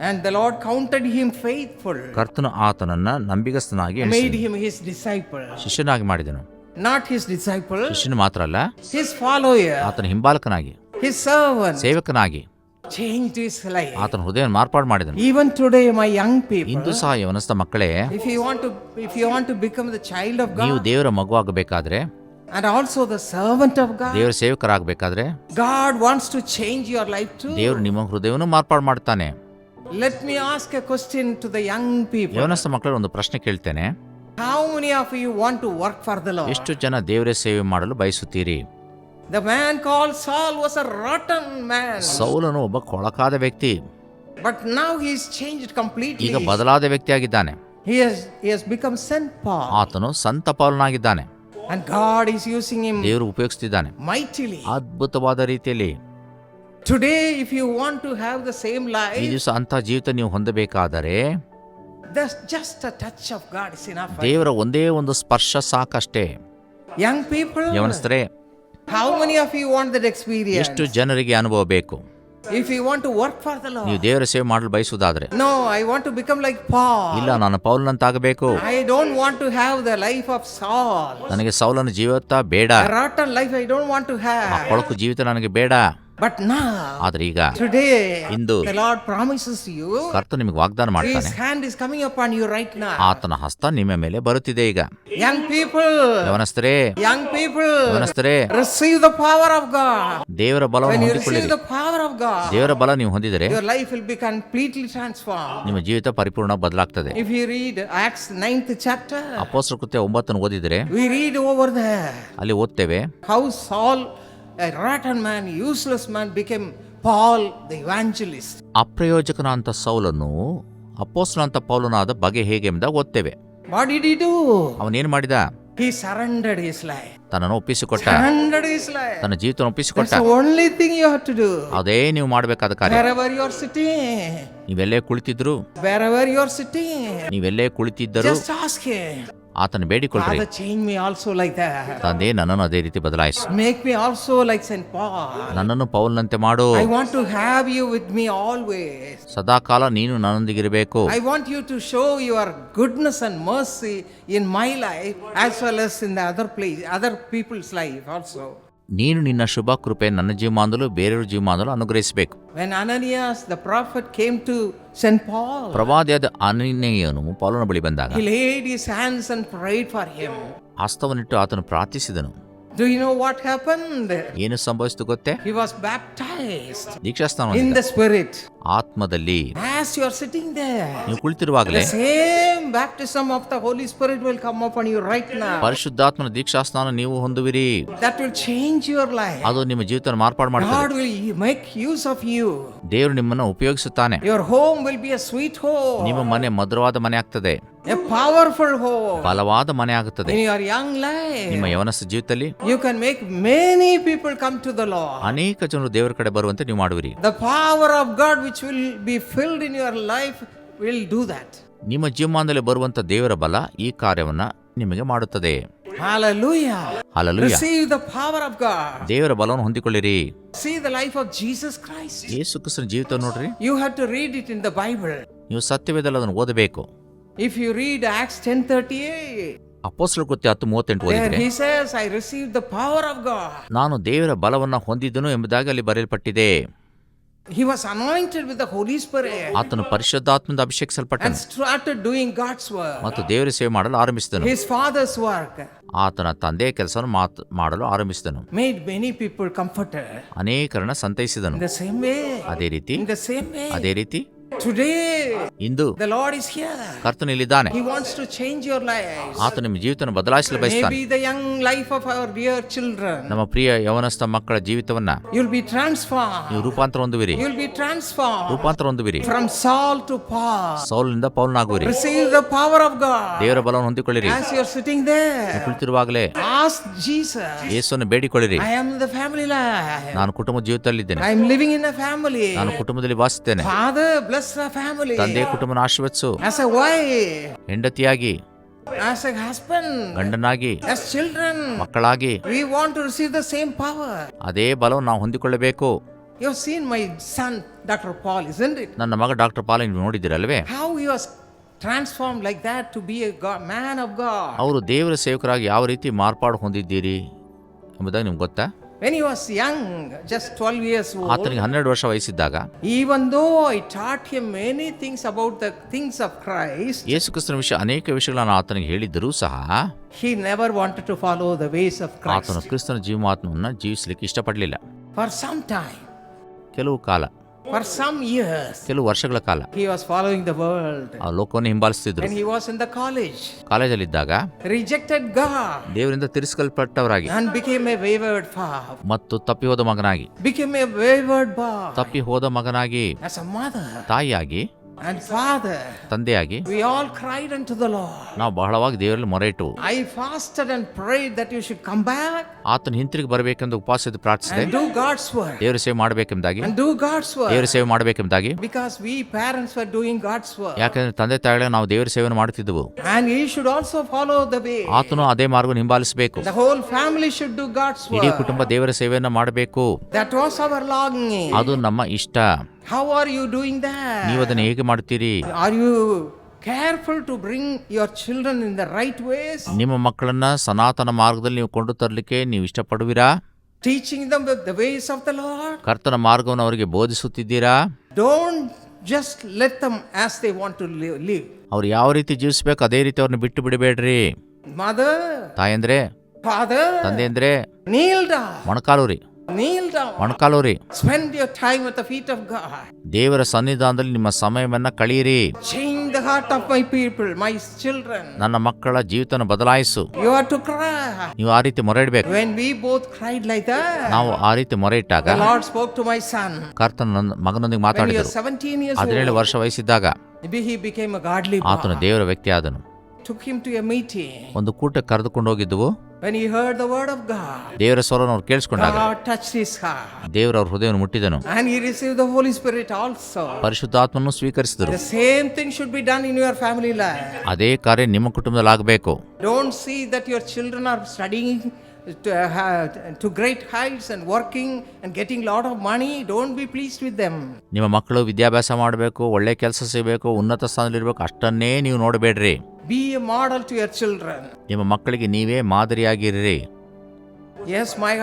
And the Lord counted him faithful, ಕರ್ತನು ಆತನನ್ನ ನಂಬಿಗಸ್ತನಾಗಿ made ಎಣಿಸಿದನು. him his disciple. ಶಿಷ್ಯನಾಗಿ ಮಾಡಿದನು. Not his disciple, ಶಿಷ್ಯನು ಮಾತ್ರ ಅಲ್ಲ, his follower, ಆತನ ಹಿಂಬಾಲಕನಾಗಿ, his servant. ಸೇವಕನಾಗಿ Changed his life. ಆತನ ಹೃದಯವನ್ನು ಮಾರ್ಪಾಡು ಮಾಡಿದನು. Even today, my young people, ಇಂದು ಸಹ ಯವನಸ್ಥ ಮಕ್ಕಳೇ, if you want to become the child of ನೀವು God ದೇವರ ಮಗುವಾಗಬೇಕಾದ್ರೆ, and also the servant of God, ದೇವರ ಸೇವಕರಾಗಬೇಕಾದ್ರೆ, God wants to change your life too. ದೇವರು ನಿಮ್ಮ ಹೃದಯವನ್ನು ಮಾರ್ಪಾಡು ಮಾಡ್ತಾನೆ. Let me ask a question to the young people. ಯವನಸ್ಥ ಮಕ್ಕಳು ಒಂದು ಪ್ರಶ್ನೆ ಕೇಳ್ತೇನೆ. How many of you want to work for the Lord? ಎಷ್ಟು ಜನ ದೇವರ ಸೇವೆ ಮಾಡಲು ಬಯಸುತ್ತೀರಿ? The man called Saul was a rotten man, ಸೌಲನು ಒಬ್ಬ ಕೊಳಕಾದ ವ್ಯಕ್ತಿ. but now he is changed completely. ಈಗ ಬದಲಾದ ವ್ಯಕ್ತಿಯಾಗಿದ್ದಾನೆ. He has become Saint Paul, ಆತನು ಸಂತ ಪೌಲನಾಗಿದ್ದಾನೆ. and God is using him ದೇವರು ಉಪಯೋಗಿಸ್ತಿದ್ದಾನೆ mightily. ಅದ್ಭುತವಾದ ರೀತಿಯಲ್ಲಿ. Today, if you want to have the same ಈ life, ದಿವಸ ಅಂತ ಜೀವಿತ ನೀವು ಹೊಂದಬೇಕಾದರೆ there's just a touch of God is enough. ದೇವರ ಒಂದೇ ಒಂದು ಸ್ಪರ್ಶ ಸಾಕಷ್ಟೇ. Young people, ಯವನಸ್ಥರೇ, how many of you want that experience? ಎಷ್ಟು ಜನರಿಗೆ ಅನುಭವ ಬೇಕು? If you want to work for the ನೀವು Lord, ದೇವರ ಸೇವೆ ಮಾಡಲು ಬಯಸುವುದಾದ್ರೆ, no, I want to become like Paul. ಇಲ್ಲ ನಾನು ಪೌಲನಂತಾಗಬೇಕು, I don't want to have the life of Saul. ನನಗೆ ಸೌಲನ ಜೀವಿತ ಬೇಡ, A rotten life I don't want to ಆ have. ಕೊಳಕು ಜೀವಿತ ನನಗೆ ಬೇಡ. But now, ಆದ್ರೆ ಈಗ today, into the Lord promises you, ಕರ್ತನು ನಿಮಗೆ ವಾಗ್ದಾನ His ಮಾಡ್ತಾನೆ. hand is coming upon you right now. ಆತನ ಹಸ್ತ ನಿಮ್ಮ ಮೇಲೆ ಬರುತ್ತಿದೆ ಈಗ. Young people, ಯವನಸ್ಥರೇ, young people, ಯವನಸ್ಥರೇ, receive the power of God. ದೇವರ When ಬಲವನ್ನು you receive ಹೊಂದಿಕೊಳ್ಳಿರಿ. the power of God, ದೇವರ ಬಲ ನೀವು ಹೊಂದಿದರೆ your life will be completely transformed. ನಿಮ್ಮ ಜೀವಿತ ಪರಿಪೂರ್ಣ ಬದಲಾಗ್ತದೆ. If you read Acts 9th chapter, ಅಪೊಸ್ತಲರ ಕೃತ್ಯ 9 ಓದಿದರೆ we read over there ಅಲ್ಲಿ ಓದ್ತೇವೆ, how Saul a rotten man, useless man became Paul the evangelist. ಅಪ್ರಯೋಜಕನಾಂತ ಸೌಲನು ಅಪೊಸ್ತಲನಾದ ಪೌಲನಾದ ಬಗೆ ಹೇಗೆ ಎಂಬುದಾಗಿ ಓದ್ತೇವೆ. What did he do? ಅವನೇನು ಮಾಡಿದ? He surrendered his life. ತನ್ನನ್ನು ಒಪ್ಪಿಸಿಕೊಟ್ಟ. Surrendered his life. ತನ್ನ ಜೀವಿತ ಒಪ್ಪಿಸಿಕೊಟ್ಟ. That's the only thing you have to do. ಅದೇ ನೀವು ಮಾಡಬೇಕಾದ ಕಾರ್ಯ. Wherever you are sitting. ನೀವೆಲ್ಲೇ ಕುಳಿತಿದ್ರು. Wherever you are sitting. ನೀವೆಲ್ಲೇ ಕುಳಿತಿದ್ದರು. Just ask him. ಆತನ ಬೇಡಿಕೊಳ್ಳ್ರಿ. Father, change me also like that. ತಂದೆ, ನನ್ನನ್ನು ಅದೇ ರೀತಿ ಬದಲಾಯಿಸು. Make me also like Saint Paul. ನನ್ನನ್ನು ಪೌಲನಂತೆ ಮಾಡು. I want to have you with me always. ಸದಾಕಾಲ ನೀನು ನನ್ನೊಂದಿಗಿರಬೇಕು. I want you to show your goodness and mercy in my life as well as in the other people's life also. ನೀನು ನಿನ್ನ ಶುಭ ಕೃಪೆ ನನ್ನ ಜೀವಮಾನದಲ್ಲೂ ಬೇರೆಯವರ ಜೀವಮಾನದಲ್ಲೂ ಅನುಗ್ರಹಿಸಬೇಕು. When Ananias the prophet came to Saint Paul, ಪ್ರವಾದಿಯಾದ ಅನನೀಯನು ಪೌಲನ ಬಳಿ ಬಂದಾಗ he laid his hands and prayed for him. ಹಸ್ತವನ್ನಿಟ್ಟು ಆತನು ಪ್ರಾರ್ಥಿಸಿದನು. Do you know what happened? ಏನು ಸಂಭವಿಸಿತು ಗೊತ್ತೇ? He was baptized ದೀಕ್ಷಾಸ್ನಾನ in the spirit. ಆತ್ಮದಲ್ಲಿ. As you are sitting there, ನೀವು ಕುಳಿತಿರುವಾಗಲೇ the same baptism of the Holy Spirit will come upon you right now. ಪರಿಶುದ್ಧಾತ್ಮನ ದೀಕ್ಷಾಸ್ನಾನ ನೀವು ಹೊಂದುವಿರಿ. That will change your life. ಅದು ನಿಮ್ಮ ಜೀವಿತ ಮಾರ್ಪಾಡು God ಮಾಡುತ್ತದೆ. will make use of you. ದೇವರು ನಿಮ್ಮನ್ನು ಉಪಯೋಗಿಸುತ್ತಾನೆ. Your home will be a sweet home. ನಿಮ್ಮ ಮನೆ ಮಧುರವಾದ ಮನೆ ಆಗ್ತದೆ. A powerful home. ಬಲವಾದ ಮನೆ ಆಗುತ್ತದೆ. In your young life, ನಿಮ್ಮ ಯವನಸ್ಥ ಜೀವಿತದಲ್ಲಿ you can make many people come to the Lord. ಅನೇಕ ಜನರು ದೇವರ ಕಡೆ ಬರುವಂತೆ ನೀವು ಮಾಡುವಿರಿ. The power of God which will be filled in your life will do that. ನಿಮ್ಮ ಜೀವಮಾನದಲ್ಲಿ ಬರುವಂತ ದೇವರ ಬಲ ಈ ಕಾರ್ಯವನ್ನ ನಿಮಗೆ ಮಾಡುತ್ತದೆ. Hallelujah. Hallelujah. Receive the power of God. ದೇವರ ಬಲವನ್ನು ಹೊಂದಿಕೊಳ್ಳಿರಿ. See the life of Jesus Christ. ಯೇಸು ಕ್ರಿಸ್ತನ ಜೀವಿತ ನೋಡ್ರಿ. You have to read it in the Bible. ನೀವು ಸತ್ಯವೇದದಲ್ಲಿ ಅದನ್ನು ಓದಬೇಕು. If you read Acts 10:38, ಅಪೊಸ್ತಲರ ಕೃತ್ಯ 10:38 there ಓದಿದ್ರೆ he says, I received the power of God. ನಾನು ದೇವರ ಬಲವನ್ನ ಹೊಂದಿದ್ದನು ಎಂಬುದಾಗಿ ಅಲ್ಲಿ ಬರೆಯಲ್ಪಟ್ಟಿದೆ. He was anointed with the Holy Spirit ಆತನು ಪರಿಶುದ್ಧಾತ್ಮದಿಂದ ಅಭಿಷೇಕಿಸಲ್ಪಟ್ಟನು and started doing God's work, ಮತ್ತು ದೇವರ ಸೇವೆ ಮಾಡಲು ಆರಂಭಿಸಿದನು. his father's work. ಆತನ ತಂದೆಯ ಕೆಲಸವನ್ನು ಮಾಡಲು ಆರಂಭಿಸಿದನು. Made many people comforted. ಅನೇಕರನ್ನ ಸಂತೈಸಿದನು. In the same way, ಅದೇ ರೀತಿ in the same way, ಅದೇ ರೀತಿ today into the Lord is here. ಕರ್ತನು ಇಲ್ಲಿದ್ದಾನೆ. He wants to change your lives. ಆತ ನಿಮ್ಮ ಜೀವಿತವನ್ನು ಬದಲಾಯಿಸಲು ಬಯಸ್ತಾನೆ. Maybe the young life of our dear children. ನಮ್ಮ ಪ್ರಿಯ ಯವನಸ್ಥ ಮಕ್ಕಳ ಜೀವಿತವನ್ನ You'll be transformed. ನೀವು ರೂಪಾಂತರ ಹೊಂದುವಿರಿ. You'll be transformed ರೂಪಾಂತರ ಹೊಂದುವಿರಿ. from Saul to Paul. ಸೌಲನಿಂದ ಪೌಲನಾಗುವಿರಿ. Receive the power of God. ದೇವರ ಬಲವನ್ನು ಹೊಂದಿಕೊಳ್ಳಿರಿ. As you're sitting there, ಕುಳಿತಿರುವಾಗಲೇ ask Jesus. ಯೇಸುವನ್ನು ಬೇಡಿಕೊಳ್ಳಿರಿ. I am in the family life. ನಾನು ಕುಟುಂಬದ ಜೀವಿತದಲ್ಲಿದ್ದೇನೆ. I am living in a family. ನಾನು ಕುಟುಂಬದಲ್ಲಿ ವಾಸಿಸುತ್ತೇನೆ. Father, bless the family. ತಂದೆ ಕುಟುಂಬನ ಆಶೀರ್ವದಿಸು. As a wife, ಹೆಂಡತಿಯಾಗಿ, as a husband, ಗಂಡನಾಗಿ, as children, ಮಕ್ಕಳಾಗಿ we want to receive the same power. ಅದೇ ಬಲವನ್ನು ನಾವು ಹೊಂದಿಕೊಳ್ಳಬೇಕು. You have seen my son, Dr. Paul, isn't it? ನನ್ನ ಮಗ ಡಾಕ್ಟರ್ ಪಾಲ್ ನೀವು ನೋಡಿದ್ದೀರಲ್ವೇ? How he was transformed like that to be a man of God. ಅವರು ದೇವರ ಸೇವಕರಾಗಿ ಯಾವ ರೀತಿ ಮಾರ್ಪಾಡು ಹೊಂದಿದ್ದೀರಿ ಎಂಬುದಾಗಿ ನಿಮ್ಗೆ ಗೊತ್ತಾ? When he was young, just 12 years old, ಆತನಿಗೆ 12 ವರ್ಷ ವಯಸ್ಸಿದ್ದಾಗ even though I taught him many things about the things of Christ, ಯೇಸು ಕ್ರಿಸ್ತನ ವಿಷಯ ಅನೇಕ ವಿಷಯಗಳನ್ನು ಆತನಿಗೆ ಹೇಳಿದ್ದರೂ ಸಹ he never wanted to follow the ways of ಆತನು Christ. ಕ್ರಿಸ್ತನ ಜೀವಾತ್ಮವನ್ನು ಜೀವಿಸಲಿಕ್ಕೆ ಇಷ್ಟಪಡಲಿಲ್ಲ. For some time, ಕೆಲವು ಕಾಲ, for some years, ಕೆಲವು ವರ್ಷಗಳ ಕಾಲ he was following the world. ಆ ಲೋಕವನ್ನು ಹಿಂಬಾಲಿಸ್ತಿದ್ರು. When he was in the college, ಕಾಲೇಜಲ್ಲಿದ್ದಾಗ rejected God ದೇವರಿಂದ ತಿರಸ್ಕಲ್ಪಟ್ಟವರಾಗಿ and became a wayward father, ಮತ್ತು ತಪ್ಪಿ ಹೋದ ಮಗನಾಗಿ, became a wayward boy. ತಪ್ಪಿ ಹೋದ ಮಗನಾಗಿ, As a mother ತಾಯಿಯಾಗಿ and father, ತಂದೆಯಾಗಿ we all cried unto the Lord. ನಾವು ಬಹಳವಾಗಿ ದೇವರಲ್ಲಿ ಮೊರೆ ಇಟ್ಟು I fasted and prayed that you should come back ಆತನ ಹಿಂತಿರುಗಿ ಬರಬೇಕೆಂದು ಉಪವಾಸದ ಪ್ರಾರ್ಥಿಸಿದೆ. and do God's work. ದೇವರ ಸೇವೆ ಮಾಡಬೇಕೆಂಬುದಾಗಿ, And do God's ದೇವರ work. ಸೇವೆ ಮಾಡಬೇಕೆಂಬುದಾಗಿ, Because we parents were doing God's work. ಯಾಕಂದ್ರೆ ತಂದೆ ತಾಯಿಗಳ ನಾವು ದೇವರ ಸೇವೆಯನ್ನು ಮಾಡುತ್ತಿದ್ದೆವು. And he should also follow the way. ಆತನು ಅದೇ ಮಾರ್ಗವನ್ನು ಹಿಂಬಾಲಿಸಬೇಕು. The whole family should do God's ಇಡೀ work. ಕುಟುಂಬ ದೇವರ ಸೇವೆಯನ್ನು ಮಾಡಬೇಕು. That was our longing. ಅದು ನಮ್ಮ ಇಷ್ಟ. How are you doing that? ನೀವು ಅದನ್ನು ಹೇಗೆ ಮಾಡುತ್ತೀರಿ? Are you careful to bring your children in the right ways? ನಿಮ್ಮ ಮಕ್ಕಳನ್ನ ಸನಾತನ ಮಾರ್ಗದಲ್ಲಿ ನೀವು ಕೊಂಡು ತರಲಿಕ್ಕೆ ನೀವು ಇಷ್ಟಪಡುವಿರಾ? Teaching them the ways of the Lord? ಕರ್ತನ ಮಾರ್ಗವನ್ನು ಅವರಿಗೆ ಬೋಧಿಸುತ್ತಿದ್ದೀರಾ? Don't just let them as they want to live. ಅವ್ರು ಯಾವ ರೀತಿ ಜೀವಿಸ್ಬೇಕು ಅದೇ ರೀತಿ ಅವ್ರನ್ನ ಬಿಟ್ಟು ಬಿಡಬೇಡ್ರಿ. Mother, ತಾಯಂದ್ರೆ, father, ತಂದೆ ಅಂದ್ರೆ kneel down. ಮೊಣಕಾಲೂರಿ, Kneel down. ಮೊಣಕಾಲೂರಿ. Spend your time at the feet of God. ದೇವರ ಸನ್ನಿಧಾನದಲ್ಲಿ ನಿಮ್ಮ ಸಮಯವನ್ನ ಕಳೆಯಿರಿ. Change the heart of my people, my children. ನನ್ನ ಮಕ್ಕಳ ಜೀವಿತನ ಬದಲಾಯಿಸು. You are to cry. ನೀವು ಆ ರೀತಿ ಮೊರೆ ಇಡಬೇಕು. When we both cried like that, ನಾವು ಆ ರೀತಿ ಮೊರೆ ಇಟ್ಟಾಗ the Lord spoke to my son. ಕರ್ತನು ನನ್ನ ಮಗನೊಂದಿಗೆ When he ಮಾತಾಡಿದರು. was 17 years 17 old, ವರ್ಷ ವಯಸ್ಸಿದ್ದಾಗ he became a godly ಆತನು boy. ದೇವರ ವ್ಯಕ್ತಿ ಆದನು. Took him to a meeting. ಒಂದು ಕೂಟಕ್ಕೆ ಕರೆದುಕೊಂಡು ಹೋಗಿದ್ದವು. When he heard the word of God, ದೇವರ ಸ್ವರವನ್ನು ಅವ್ರು ಕೇಳಿಸ್ಕೊಂಡಾಗ God touched his heart. ದೇವರ ಅವ್ರ ಹೃದಯವನ್ನು ಮುಟ್ಟಿದನು. And he received the Holy Spirit also. ಪರಿಶುದ್ಧಾತ್ಮನನ್ನು ಸ್ವೀಕರಿಸಿದರು. The same thing should be done in your family life. ಅದೇ ಕಾರ್ಯ ನಿಮ್ಮ ಕುಟುಂಬದಲ್ಲಿ ಆಗಬೇಕು. Don't see that your children are studying to great heights and working and getting lot of money. Don't be pleased with them. ನಿಮ್ಮ ಮಕ್ಕಳು ವಿದ್ಯಾಭ್ಯಾಸ ಮಾಡಬೇಕು, ಒಳ್ಳೆ ಕೆಲಸ ಸಿಗಬೇಕು, ಉನ್ನತ ಸ್ಥಾನದಲ್ಲಿರಬೇಕು, ಅಷ್ಟನ್ನೇ ನೀವು ನೋಡಬೇಡ್ರಿ. Be a model to your children. ನಿಮ್ಮ ಮಕ್ಕಳಿಗೆ ನೀವೇ ಮಾದರಿಯಾಗಿರ್ರಿ. Yes, my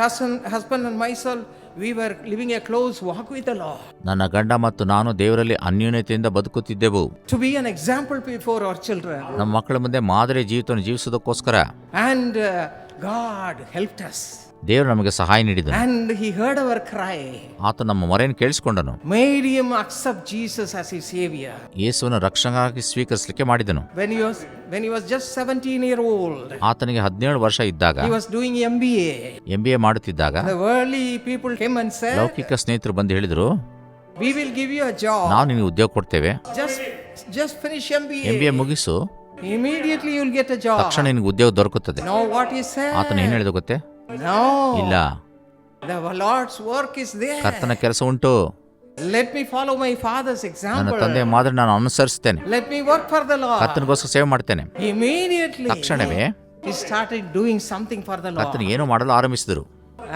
husband and myself, we were living a close walk with the Lord. ನನ್ನ ಗಂಡ ಮತ್ತು ನಾನು ದೇವರಲ್ಲಿ ಅನ್ಯೋನ್ಯತೆಯಿಂದ ಬದುಕುತ್ತಿದ್ದೆವು. To be an example before our children. ನಮ್ಮ ಮಕ್ಕಳ ಮುಂದೆ ಮಾದರಿ ಜೀವಿತವನ್ನು ಜೀವಿಸೋದಕ್ಕೋಸ್ಕರ. And God helped us. ದೇವರು ನಮಗೆ ಸಹಾಯ ನೀಡಿದನು. And he heard our cry. ಆತ ನಮ್ಮ ಮೊರೆಯನ್ನು ಕೇಳಿಸಿಕೊಂಡನು. Made him accept Jesus as his savior. ಯೇಸುವನ್ನು ರಕ್ಷಕನಾಗಿ ಸ್ವೀಕರಿಸಲಿಕ್ಕೆ ಮಾಡಿದನು. When he was just 17 years old, ಆತನಿಗೆ 17 ವರ್ಷ ಇದ್ದಾಗ he was doing MBA. MBA ಮಾಡುತ್ತಿದ್ದಾಗ The worldly people came and said, ಲೌಕಿಕ ಸ್ನೇಹಿತರು ಬಂದು ಹೇಳಿದರು, we will give you a job. ನಾವು ನಿನಗೆ ಉದ್ಯೋಗ ಕೊಡ್ತೇವೆ, Just finish MBA. MBA ಮುಗಿಸು, Immediately you will get a job. ತಕ್ಷಣ ನಿನಗೆ ಉದ್ಯೋಗ ದೊರಕುತ್ತದೆ. Know what he said? ಆತನು ಏನು ಹೇಳಿದ ಗೊತ್ತೇ? No. ಇಲ್ಲ, The Lord's work is there. ಕರ್ತನ ಕೆಲಸ ಉಂಟು. Let me follow my father's ನನ್ನ example. ತಂದೆಯ ಮಾದರಿ ನಾನು ಅನುಸರಿಸ್ತೇನೆ, Let me work for the Lord. ಕರ್ತನಿಗೋಸ್ಕರ ಸೇವೆ ಮಾಡ್ತೇನೆ. Immediately ತಕ್ಷಣವೇ he started doing something for the Lord. ಕರ್ತನು ಏನೋ ಮಾಡಲು ಆರಂಭಿಸಿದರು.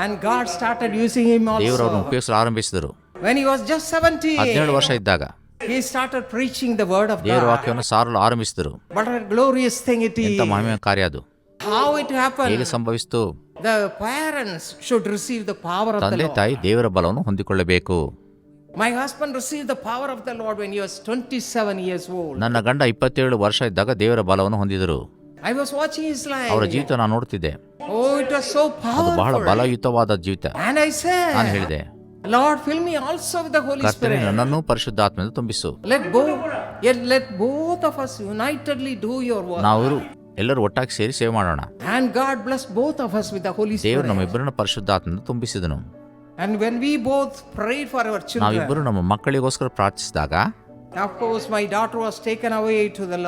And God started using him ದೇವರು ಅವರನ್ನು also. ಉಪಯೋಗಿಸಲು ಆರಂಭಿಸಿದರು. When he was just 17, 17 ವರ್ಷ ಇದ್ದಾಗ he started preaching the word of ದೇವರ God. ವಾಕ್ಯವನ್ನು ಸಾರಲು ಆರಂಭಿಸಿದರು. What a glorious thing it ಎಂಥ is. ಮಹಿಮೆಯ ಕಾರ್ಯ ಅದು. How it happened. ಹೇಗೆ ಸಂಭವಿಸಿತು? The parents should receive the power of the ತಂದೆ Lord. ತಾಯಿ ದೇವರ ಬಲವನ್ನು ಹೊಂದಿಕೊಳ್ಳಬೇಕು. My husband received the power of the Lord when he was 27 years old. ನನ್ನ ಗಂಡ 27 ವರ್ಷ ಇದ್ದಾಗ ದೇವರ ಬಲವನ್ನು ಹೊಂದಿದರು. I was watching his life. ಅವರ ಜೀವಿತ ನಾನು ನೋಡ್ತಿದ್ದೆ. Oh, it was so ಅದು ಬಹಳ powerful. ಬಲಯುತವಾದ ಜೀವಿತ. And I ನಾನು said, ಹೇಳಿದೆ, Lord, fill me also with the Holy ಕರ್ತನೇ Spirit. ನನ್ನನ್ನು ಪರಿಶುದ್ಧಾತ್ಮದಿಂದ ತುಂಬಿಸು. Let both of us unitedly do your work. ನಾವು ಎಲ್ಲರೂ ಒಟ್ಟಾಗಿ ಸೇರಿ ಸೇವೆ ಮಾಡೋಣ. And God blessed both of us with the Holy ದೇವರು Spirit. ನಮ್ಮಿಬ್ಬರನ್ನ ಪರಿಶುದ್ಧಾತ್ಮದಿಂದ ತುಂಬಿಸಿದನು. And when we both prayed for our children, ನಾವಿಬ್ಬರು ನಮ್ಮ ಮಕ್ಕಳಿಗೋಸ್ಕರ ಪ್ರಾರ್ಥಿಸಿದಾಗ, of course, my daughter was taken away to the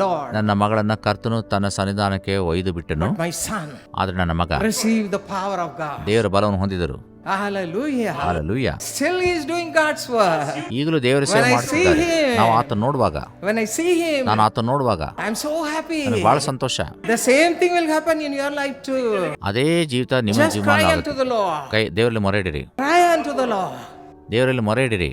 Lord. ನನ್ನ ಮಗಳನ್ನ ಕರ್ತನು ತನ್ನ ಸನ್ನಿಧಾನಕ್ಕೆ ಒಯ್ದು ಬಿಟ್ಟನು. My son ಆದ್ರೆ ನನ್ನ ಮಗ received the power of God. ದೇವರ ಬಲವನ್ನು ಹೊಂದಿದರು. Hallelujah. Hallelujah. Still he is doing God's work. ಈಗಲೂ ದೇವರ ಸೇವೆ When I ಮಾಡ್ತಿದ್ದಾರೆ. see him, ನಾವು ಆತನ ನೋಡುವಾಗ, When I see him, ನಾನು ಆತನ ನೋಡುವಾಗ I am so happy. ನನಗೆ ಬಹಳ ಸಂತೋಷ. The same thing will happen in your life too. ಅದೇ ಜೀವಿತ ನಿಮ್ಮ Just ಜೀವನ cry unto ಆಗುತ್ತೆ. the Lord. ದೇವರಲ್ಲಿ ಮೊರೆ ಇಡಿರಿ, Cry unto the Lord. ದೇವರಲ್ಲಿ ಮೊರೆ ಇಡಿರಿ.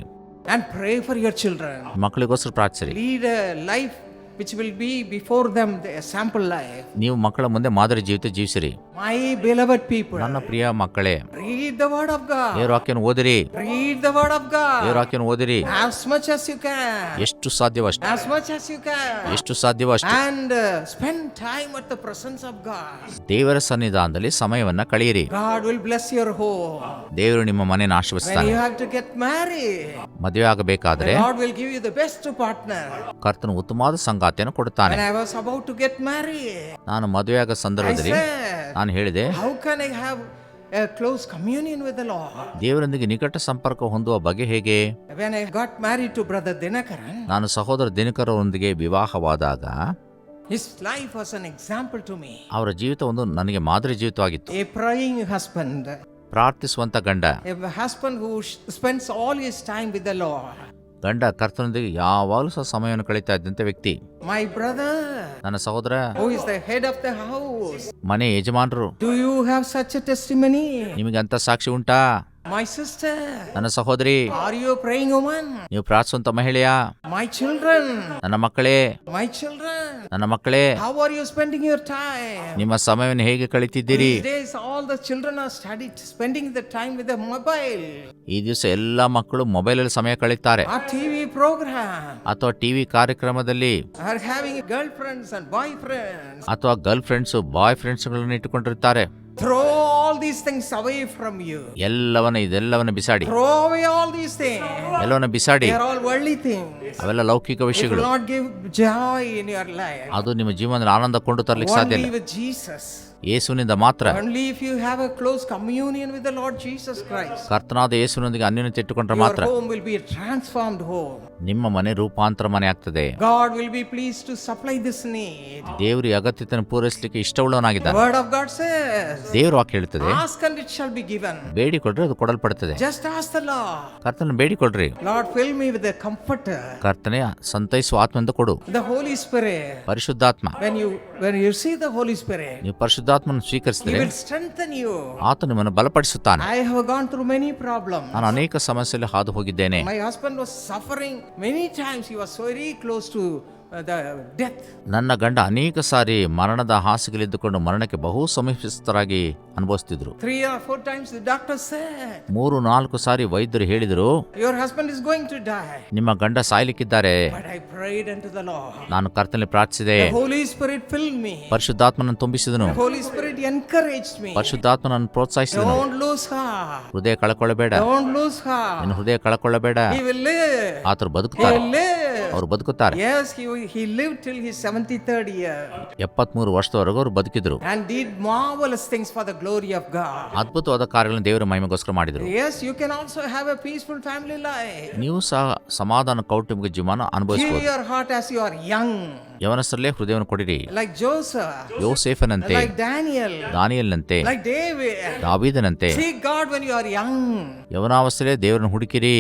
And pray for your children. ಮಕ್ಕಳಿಗೋಸ್ಕರ ಪ್ರಾರ್ಥಿಸಿರಿ. Lead a life which will be before them the sample life. ನೀವು ಮಕ್ಕಳ ಮುಂದೆ ಮಾದರಿ ಜೀವಿತ ಜೀವಿಸಿರಿ. My beloved people, ನನ್ನ ಪ್ರಿಯ ಮಕ್ಕಳೇ, read the word of God. ದೇವರ ವಾಕ್ಯವನ್ನು ಓದಿರಿ. Read the word of ದೇವರ God ವಾಕ್ಯವನ್ನು ಓದಿರಿ. as much as you can. ಎಷ್ಟು ಸಾಧ್ಯವಷ್ಟು, As much as you can. ಎಷ್ಟು ಸಾಧ್ಯವಷ್ಟು And spend time at the presence of God. ದೇವರ ಸನ್ನಿಧಾನದಲ್ಲಿ ಸಮಯವನ್ನ ಕಳೆಯಿರಿ. God will bless your home. ದೇವರು ನಿಮ್ಮ ಮನೆಯನ್ನು When ಆಶೀರ್ವದಿಸ್ತಾನೆ. you have to get married, ಮದುವೆ ಆಗಬೇಕಾದ್ರೆ the Lord will give you the best partner. ಕರ್ತನು ಉತ್ತಮವಾದ ಸಂಗಾತಿಯನ್ನು ಕೊಡುತ್ತಾನೆ. When I was about to get married, ನಾನು ಮದುವೆಯಾಗ I ಸಂದರ್ಭದಲ್ಲಿ said, ನಾನು ಹೇಳಿದೆ, how can I have a close communion with the Lord? ದೇವರೊಂದಿಗೆ ನಿಕಟ ಸಂಪರ್ಕ ಹೊಂದುವ ಬಗೆ ಹೇಗೆ? When I got married to Brother Dinakaran, ನಾನು ಸಹೋದರ ದಿನಕರರೊಂದಿಗೆ ವಿವಾಹವಾದಾಗ his life was an example to me. ಅವರ ಜೀವಿತ ಒಂದು ನನಗೆ ಮಾದರಿ ಜೀವಿತವಾಗಿತ್ತು. A praying husband, ಪ್ರಾರ್ಥಿಸುವಂತ ಗಂಡ, a husband who spends all his time with the Lord. ಗಂಡ ಕರ್ತನೊಂದಿಗೆ ಯಾವಾಗಲೂ ಸಹ ಸಮಯವನ್ನು ಕಳೀತಾ ಇದ್ದಂತ ವ್ಯಕ್ತಿ. My brother, ನನ್ನ ಸಹೋದರ, who is the head of the house, ಮನೆ ಯಜಮಾನರು, do you have such a testimony? ನಿಮಗೆ ಅಂತ ಸಾಕ್ಷಿ ಉಂಟಾ? My sister, ನನ್ನ ಸಹೋದರಿ, are you a praying woman? ನೀವು ಪ್ರಾರ್ಥಿಸುವಂತ ಮಹಿಳೆಯಾ? My children, ನನ್ನ ಮಕ್ಕಳೇ, my children, ನನ್ನ ಮಕ್ಕಳೇ, how are you spending your time? ನಿಮ್ಮ ಸಮಯವನ್ನು ಹೇಗೆ ಕಳೀತಿದ್ದೀರಿ? These days all the children are spending the time with the mobile ಈ ದಿವಸ ಎಲ್ಲ ಮಕ್ಕಳು ಮೊಬೈಲಲ್ಲಿ ಸಮಯ ಕಳೀತಾರೆ, or TV program, ಅಥವಾ ಟಿವಿ ಕಾರ್ಯಕ್ರಮದಲ್ಲಿ, are having girlfriends and boyfriends. ಅಥವಾ ಗರ್ಲ್ ಫ್ರೆಂಡ್ಸ್ ಬಾಯ್ ಫ್ರೆಂಡ್ಸ್ಗಳನ್ನ ಇಟ್ಟುಕೊಂಡಿರ್ತಾರೆ. Throw all these things away from you. ಇದೆಲ್ಲವನ್ನ ಬಿಸಾಡಿ, Throw away all these things. ಎಲ್ಲವನ್ನ ಬಿಸಾಡಿ. They are all worldly things. ಅವೆಲ್ಲ ಲೌಕಿಕ It will ವಿಷಯಗಳು. not give joy in your life. ಅದು ನಿಮ್ಮ ಜೀವನದಲ್ಲಿ ಆನಂದ ಕೊಂಡು ತರಲಿಕ್ಕೆ ಸಾಧ್ಯ Only ಇಲ್ಲ. with Jesus. ಯೇಸುವಿನಿಂದ ಮಾತ್ರ. Only if you have a close communion with the Lord Jesus Christ, ಕರ್ತನಾದ ಯೇಸುವಿನೊಂದಿಗೆ ಅನ್ಯೋನ್ಯತೆ ಇಟ್ಟುಕೊಂಡ್ರೆ your ಮಾತ್ರ home will be a transformed home. ನಿಮ್ಮ ಮನೆ ರೂಪಾಂತರ ಮನೆ ಆಗ್ತದೆ. God will be pleased to supply this need. ದೇವರು ಈ ಅಗತ್ಯತೆಯನ್ನು ಪೂರೈಸಲಿಕ್ಕೆ ಇಷ್ಟವುಳ್ಳವನಾಗಿದ್ದಾನೆ. The word of God says, ದೇವರು ವಾಕ್ಯ ಹೇಳ್ತದೆ, ask and it shall be given. ಬೇಡಿಕೊಳ್ರಿ ಅದು ಕೊಡಲ್ಪಡುತ್ತದೆ. Just ask the Lord. ಕರ್ತನ ಬೇಡಿಕೊಳ್ರಿ, Lord, fill me with the comforter, ಕರ್ತನೆ ಸಂತೈಸುವ ಆತ್ಮದಿಂದ ಕೊಡು. the Holy Spirit. ಪರಿಶುದ್ಧಾತ್ಮ, When you receive the Holy Spirit, ನೀವು ಪರಿಶುದ್ಧಾತ್ಮನ He ಸ್ವೀಕರಿಸಿದರೆ will strengthen you. ಆತ ನಿಮ್ಮನ್ನು ಬಲಪಡಿಸುತ್ತಾನೆ. I have gone through many problems. ನಾನು ಅನೇಕ ಸಮಸ್ಯೆಯಲ್ಲಿ ಹಾದು ಹೋಗಿದ್ದೇನೆ. My husband was suffering many times. He was very close to the death. ನನ್ನ ಗಂಡ ಅನೇಕ ಸಾರಿ ಮರಣದ ಹಾಸಿಗೆಲಿದ್ದುಕೊಂಡು ಮರಣಕ್ಕೆ ಬಹು ಸಮೀಪಿಸ್ತರಾಗಿ ಅನುಭವಿಸ್ತಿದ್ರು. 3 or 4 times the doctor said, 3-4 ಸಾರಿ ವೈದ್ಯರು ಹೇಳಿದರು, your husband is going to die. ನಿಮ್ಮ ಗಂಡ ಸಾಯ್ಲಿಕ್ಕಿದ್ದಾರೆ. But I prayed unto the Lord. ನಾನು ಕರ್ತನಲ್ಲಿ ಪ್ರಾರ್ಥಿಸಿದೆ, The Holy Spirit filled me. ಪರಿಶುದ್ಧಾತ್ಮನನ್ನು ತುಂಬಿಸಿದನು. The Holy Spirit encouraged me. ಪರಿಶುದ್ಧಾತ್ಮನನ್ನು ಪ್ರೋತ್ಸಾಹಿಸಿದನು. Don't lose heart. ಹೃದಯ ಕಳಕೊಳ್ಳಬೇಡ, Don't lose heart. ನಿನ್ನ ಹೃದಯ ಕಳಕೊಳ್ಳಬೇಡ. He will live. ಆತರು He ಬದುಕುತ್ತಾರೆ, will live. ಅವರು ಬದುಕುತ್ತಾರೆ. Yes, he lived till his 73rd year 73 ವರ್ಷದವರೆಗೂ ಅವರು ಬದುಕಿದ್ರು. and did marvelous things for the glory of God. ಅದ್ಭುತವಾದ ಕಾರ್ಯಗಳನ್ನು ದೇವರ ಮಹಿಮೆಗೋಸ್ಕರ ಮಾಡಿದರು. Yes, you can also have a peaceful family life. ನೀವು ಸಹ ಸಮಾಧಾನ ಕೌಟುಂಬಿಕ ಜೀವನ Give ಅನುಭವಿಸಬಹುದು. your heart as you are young, ಯವನಸ್ಥರಲ್ಲೇ ಹೃದಯವನ್ನು ಕೊಡಿರಿ. like Joseph, ಯೋಸೇಫನಂತೆ, like Daniel, ದಾನಿಯೇಲನಂತೆ, like David. ದಾವೀದನಂತೆ Seek God when you are young. ಯವನಾವಸ್ಥೆಯಲ್ಲೇ ದೇವರನ್ನು ಹುಡುಕಿರಿ.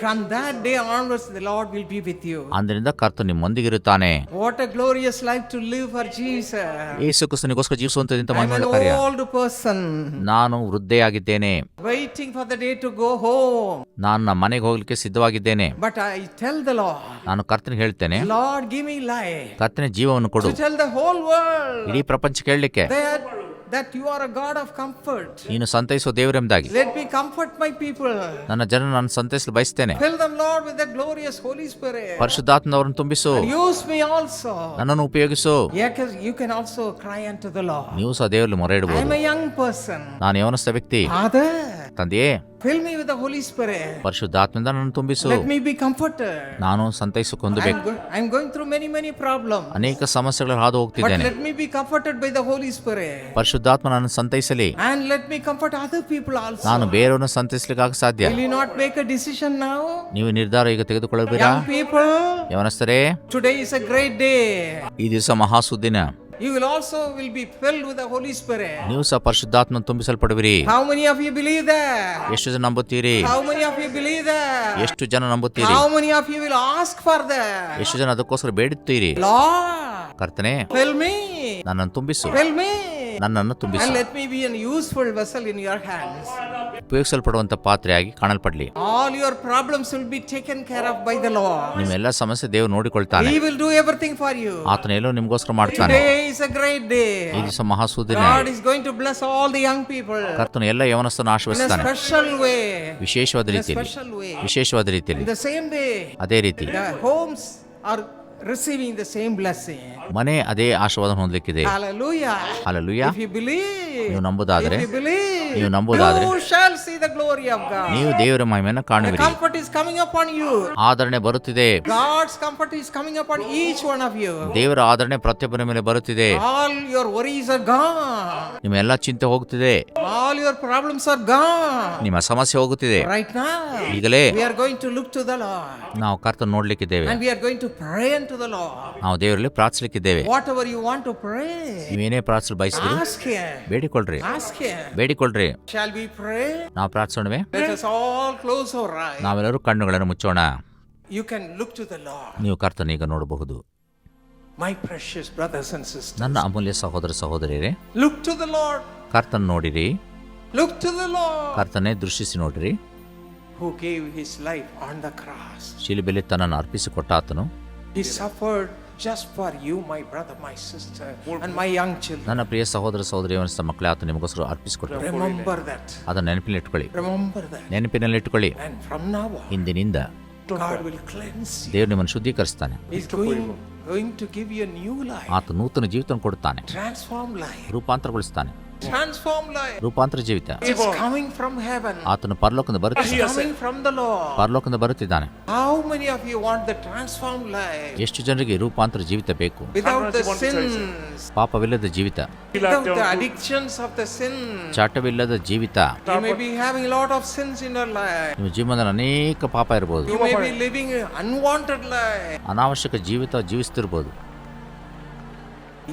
From that day onwards, the Lord will be with you. ಅಂದಿನಿಂದ ಕರ್ತನು ನಿಮ್ಮೊಂದಿಗಿರುತ್ತಾನೆ. What a glorious life to live for Jesus. Yesu ಕ್ರಿಸ್ತನಿಗೋಸ್ಕರ ಜೀವಿಸುವಂತದಿಂದ I'm an ಮಹಿಮೆಯುಳ್ಳ ಕಾರ್ಯ. old person ನಾನು ವೃದ್ಧೆಯಾಗಿದ್ದೇನೆ, waiting for the day to go home. ನಾನು ನಮ್ಮ ಮನೆಗೆ ಹೋಗ್ಲಿಕ್ಕೆ ಸಿದ್ಧವಾಗಿದ್ದೇನೆ. But I tell the Lord, ನಾನು ಕರ್ತನಿಗೆ ಹೇಳ್ತೇನೆ, Lord, give me life ಕರ್ತನ ಜೀವವನ್ನು ಕೊಡು. to tell the whole world ಇಡೀ ಪ್ರಪಂಚಕ್ಕೆ ಹೇಳಲಿಕ್ಕೆ that you are a God of comfort. ನೀನು ಸಂತೈಸುವ ದೇವರೆಂಬುದಾಗಿ. Let me comfort my people. ನನ್ನ ಜನ ನಾನು ಸಂತೈಸಲು ಬಯಸ್ತೇನೆ. Fill them, Lord, with the glorious Holy Spirit. ಪರಿಶುದ್ಧಾತ್ಮನವರನ್ನು ತುಂಬಿಸು, And use me also. ನನ್ನನ್ನು ಉಪಯೋಗಿಸು. Yes, you can also cry unto the Lord. ನೀವು ಸಹ ದೇವರಲ್ಲಿ ಮೊರೆ I am ಇಡಬಹುದು. a young person. ನಾನು ಯವನಸ್ಥ ವ್ಯಕ್ತಿ. Father, ತಂದೆಯೇ, fill me with the Holy Spirit. ಪರಿಶುದ್ಧಾತ್ಮದಿಂದ ನನ್ನನ್ನು ತುಂಬಿಸು. Let me be comforted. ನಾನು ಸಂತೈಸಕ್ಕೆ ಹೊಂದಬೇಕು. I'm going through many problems. ಅನೇಕ ಸಮಸ್ಯೆಗಳು ಹಾದು But ಹೋಗ್ತಿದ್ದೇನೆ. let me be comforted by the Holy Spirit. ಪರಿಶುದ್ಧಾತ್ಮ ನನ್ನನ್ನು ಸಂತೈಸಲಿ. And let me comfort other people also. ನಾನು ಬೇರೆಯವ್ರನ್ನ ಸಂತೈಸಲಿಕ್ಕೆ ಸಾಧ್ಯ. Will you not make a decision now? ನೀವು ನಿರ್ಧಾರ ಈಗ ತೆಗೆದುಕೊಳ್ಳಬೇರಾ? Young people, ಯವನಸ್ಥರೇ, today is a great day. ಈ ದಿವಸ ಮಹಾಸುದ್ದಿನ. You will also be filled with the Holy Spirit. ನೀವು ಸಹ ಪರಿಶುದ್ಧಾತ್ಮ ತುಂಬಿಸಲ್ಪಡುವಿರಿ. How many of you believe that? ಎಷ್ಟು ಜನ ನಂಬುತ್ತೀರಿ? How many of you believe that? ಎಷ್ಟು ಜನ ನಂಬುತ್ತೀರಿ? How many of you will ask for that? ಎಷ್ಟು ಜನ ಅದಕ್ಕೋಸ್ಕರ ಬೇಡುತ್ತೀರಿ? Lord, ಕರ್ತನೇ, fill me. ನನ್ನನ್ನು ತುಂಬಿಸು, Fill me. ನನ್ನನ್ನು And ತುಂಬಿಸು. let me be a useful vessel in your hands. ಉಪಯೋಗಿಸಲ್ಪಡುವಂತ ಪಾತ್ರೆಯಾಗಿ ಕಾಣಲ್ಪಡಲಿ. All your problems will be taken care of by the Lord. ನಿಮ್ಮ ಎಲ್ಲ ಸಮಸ್ಯೆ ದೇವರು ನೋಡಿಕೊಳ್ತಾನೆ. He will do everything for you. ಆತನ ಎಲ್ಲೋ ನಿಮಗೋಸ್ಕರ ಮಾಡ್ತಾನೆ. Today is a great day. ಈ ದಿವಸ ಮಹಾಸುದಿನ. God is going to bless all the young people ಕರ್ತನು ಎಲ್ಲ ಯವನಸ್ಥರನ್ನು in a ಆಶೀರ್ವದಿಸ್ತಾನೆ. special way. ವಿಶೇಷವಾದ In a ರೀತಿಯಲ್ಲಿ, special way. ವಿಶೇಷವಾದ In ರೀತಿಯಲ್ಲಿ, the same day, ಅದೇ ರೀತಿ the homes are receiving the same blessing. ಮನೆ ಅದೇ ಆಶೀರ್ವಾದ ಹೊಂದಲಿಕ್ಕಿದೆ. Hallelujah. Hallelujah. If you believe, ನೀವು ನಂಬುದಾದ್ರೆ, if you believe, ನೀವು ನಂಬುದಾದ್ರೆ, you shall see the glory of God. ನೀವು ದೇವರ ಮಹಿಮೆಯನ್ನು The ಕಾಣುವಿರಿ. comfort is coming upon you. ಆದರಣೆ ಬರುತ್ತಿದೆ. God's comfort is coming upon each one of you. ದೇವರ ಆದರಣೆ ಪ್ರತಿಯೊಬ್ಬರ ಮೇಲೆ ಬರುತ್ತಿದೆ. All your worries are gone. ನಿಮ್ಮ ಎಲ್ಲ ಚಿಂತೆ ಹೋಗುತ್ತಿದೆ. All your problems are gone. ನಿಮ್ಮ ಸಮಸ್ಯೆ ಹೋಗುತ್ತಿದೆ. Right now, ಈಗಲೇ we are going to look to the Lord. ನಾವು ಕರ್ತನ ನೋಡ್ಲಿಕ್ಕಿದ್ದೇವೆ. And we are going to pray unto the Lord. ನಾವು ದೇವರಲ್ಲಿ ಪ್ರಾರ್ಥಿಸಲಿಕ್ಕಿದ್ದೇವೆ. Whatever you want to pray, ನೀವೇನೇ ಪ್ರಾರ್ಥಿಸಲು ಬಯಸಿದ್ರು ask Him. ಬೇಡಿಕೊಳ್ಳ್ರಿ, Ask Him. ಬೇಡಿಕೊಳ್ಳ್ರಿ. Shall we pray? ನಾವು ಪ್ರಾರ್ಥಿಸೋಣವೇ? Let us all close our eyes. ನಾವೆಲ್ಲರೂ ಕಣ್ಣುಗಳನ್ನು ಮುಚ್ಚೋಣ. You can look to the Lord. ನೀವು ಕರ್ತನ ಈಗ ನೋಡಬಹುದು. My precious brothers and sisters, ನನ್ನ ಅಮೂಲ್ಯ ಸಹೋದರ ಸಹೋದರಿಯರೇ, look to the Lord. ಕರ್ತನ ನೋಡಿರಿ. Look to the Lord ಕರ್ತನೇ ದೃಷ್ಟಿಸಿ ನೋಡಿರಿ. who gave His life on the cross. ಶಿಲುಬೆಯಲ್ಲಿ ತನ್ನನ್ನು ಅರ್ಪಿಸಿಕೊಟ್ಟ ಆತನು He suffered just for you, my brother, my sister, and my young children. ನನ್ನ ಪ್ರಿಯ ಸಹೋದರ ಸಹೋದರಿಯವರ ಮಕ್ಕಳೇ ಆತ ನಿಮಗೋಸ್ಕರ ಅರ್ಪಿಸಿಕೊಟ್ಟರು. Remember that. ಅದನ್ನು ನೆನಪಿನಲ್ಲಿ ಇಟ್ಕೊಳ್ಳಿ. Remember that. ನೆನಪಿನಲ್ಲಿ ಇಟ್ಕೊಳ್ಳಿ. And from now on, ಇಂದಿನಿಂದ God will cleanse you. ದೇವರು ನಿಮ್ಮನ್ನು ಶುದ್ಧೀಕರಿಸ್ತಾನೆ. He's going to give you a new life. ಆತ ನೂತನ ಜೀವಿತ ಕೊಡುತ್ತಾನೆ, Transform life. ರೂಪಾಂತರಗೊಳಿಸ್ತಾನೆ. Transformed life. ರೂಪಾಂತರ ಜೀವಿತ. It's coming from heaven. ಆತನು ಪರಲೋಕದಿಂದ It's ಬರುತ್ತಿದ್ದಾನೆ. coming from the Lord. ಪರಲೋಕದಿಂದ ಬರುತ್ತಿದ್ದಾನೆ. How many of you want the transformed life? ಎಷ್ಟು ಜನರಿಗೆ ರೂಪಾಂತರ ಜೀವಿತ ಬೇಕು? Without the want to choose sins, ಪಾಪವಿಲ್ಲದ ಜೀವಿತ, without the addictions of the sin. ಚಾಟವಿಲ್ಲದ ಜೀವಿತ. You may be having a lot of sins in your life. ನಿಮ್ಮ ಜೀವನದಲ್ಲಿ ಅನೇಕ ಪಾಪ ಇರಬಹುದು. You may be living an unwanted life. ಅನಾವಶ್ಯಕ ಜೀವಿತ ಜೀವಿಸ್ತಿರ್ಬೋದು.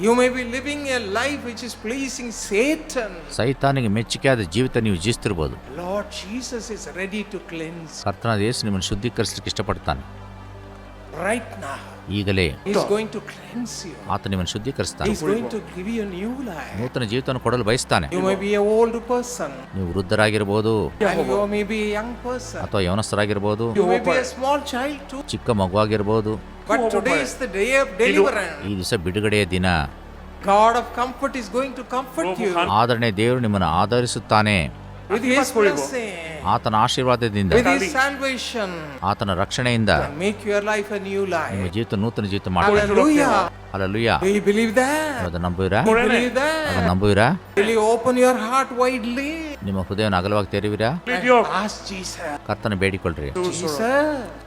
You may be living a life which is pleasing Satan. ಸೈತಾನಿಗೆ ಮೆಚ್ಚುಗೆಯಾದ ಜೀವಿತ ನೀವು ಜೀವಿಸ್ತಿರ್ಬೋದು. Lord Jesus is ready to cleanse ಕರ್ತನಾದ ಯೇಸು ನಿಮ್ಮನ್ನು ಶುದ್ಧೀಕರಿಸಲಿಕ್ಕೆ ಇಷ್ಟಪಡ್ತಾನೆ. right now. ಈಗಲೇ He's going to cleanse you. ಆತ ನಿಮ್ಮನ್ನು ಶುದ್ಧೀಕರಿಸ್ತಾನೆ. He's going to give you a new life. ನೂತನ ಜೀವಿತವನ್ನು ಕೊಡಲು ಬಯಸ್ತಾನೆ. You may be an old person ನೀವು ವೃದ್ಧರಾಗಿರ್ಬೋದು, and you may be a young person. ಅಥವಾ ಯವನಸ್ಥರಾಗಿರ್ಬೋದು, You may be a small child too. ಚಿಕ್ಕ ಮಗುವಾಗಿರ್ಬೋದು. But today is the day of deliverance. ಈ ದಿವಸ ಬಿಡುಗಡೆಯ ದಿನ. God of comfort is going to comfort you ಆದರಣೆ ದೇವರು ನಿಮ್ಮನ್ನು ಆಧರಿಸುತ್ತಾನೆ. with His blessing, ಆತನ ಆಶೀರ್ವಾದದಿಂದ, with His salvation, ಆತನ ರಕ್ಷಣೆಯಿಂದ and make your life a new ನಿಮ್ಮ life. ಜೀವಿತ ನೂತನ ಜೀವಿತ ಮಾಡ್ತಾನೆ. Hallelujah. Hallelujah. Do you believe that? ಅದನ್ನು ನಂಬುವಿರಾ? Do you believe ಅದನ್ನು that? ನಂಬುವಿರಾ? Will you open your heart widely ನಿಮ್ಮ ಹೃದಯವನ್ನು ಅಗಲವಾಗಿ ತೆರೆಯುವಿರಾ? and ask Jesus, ಕರ್ತನ ಬೇಡಿಕೊಳ್ಳ್ರಿ. Jesus,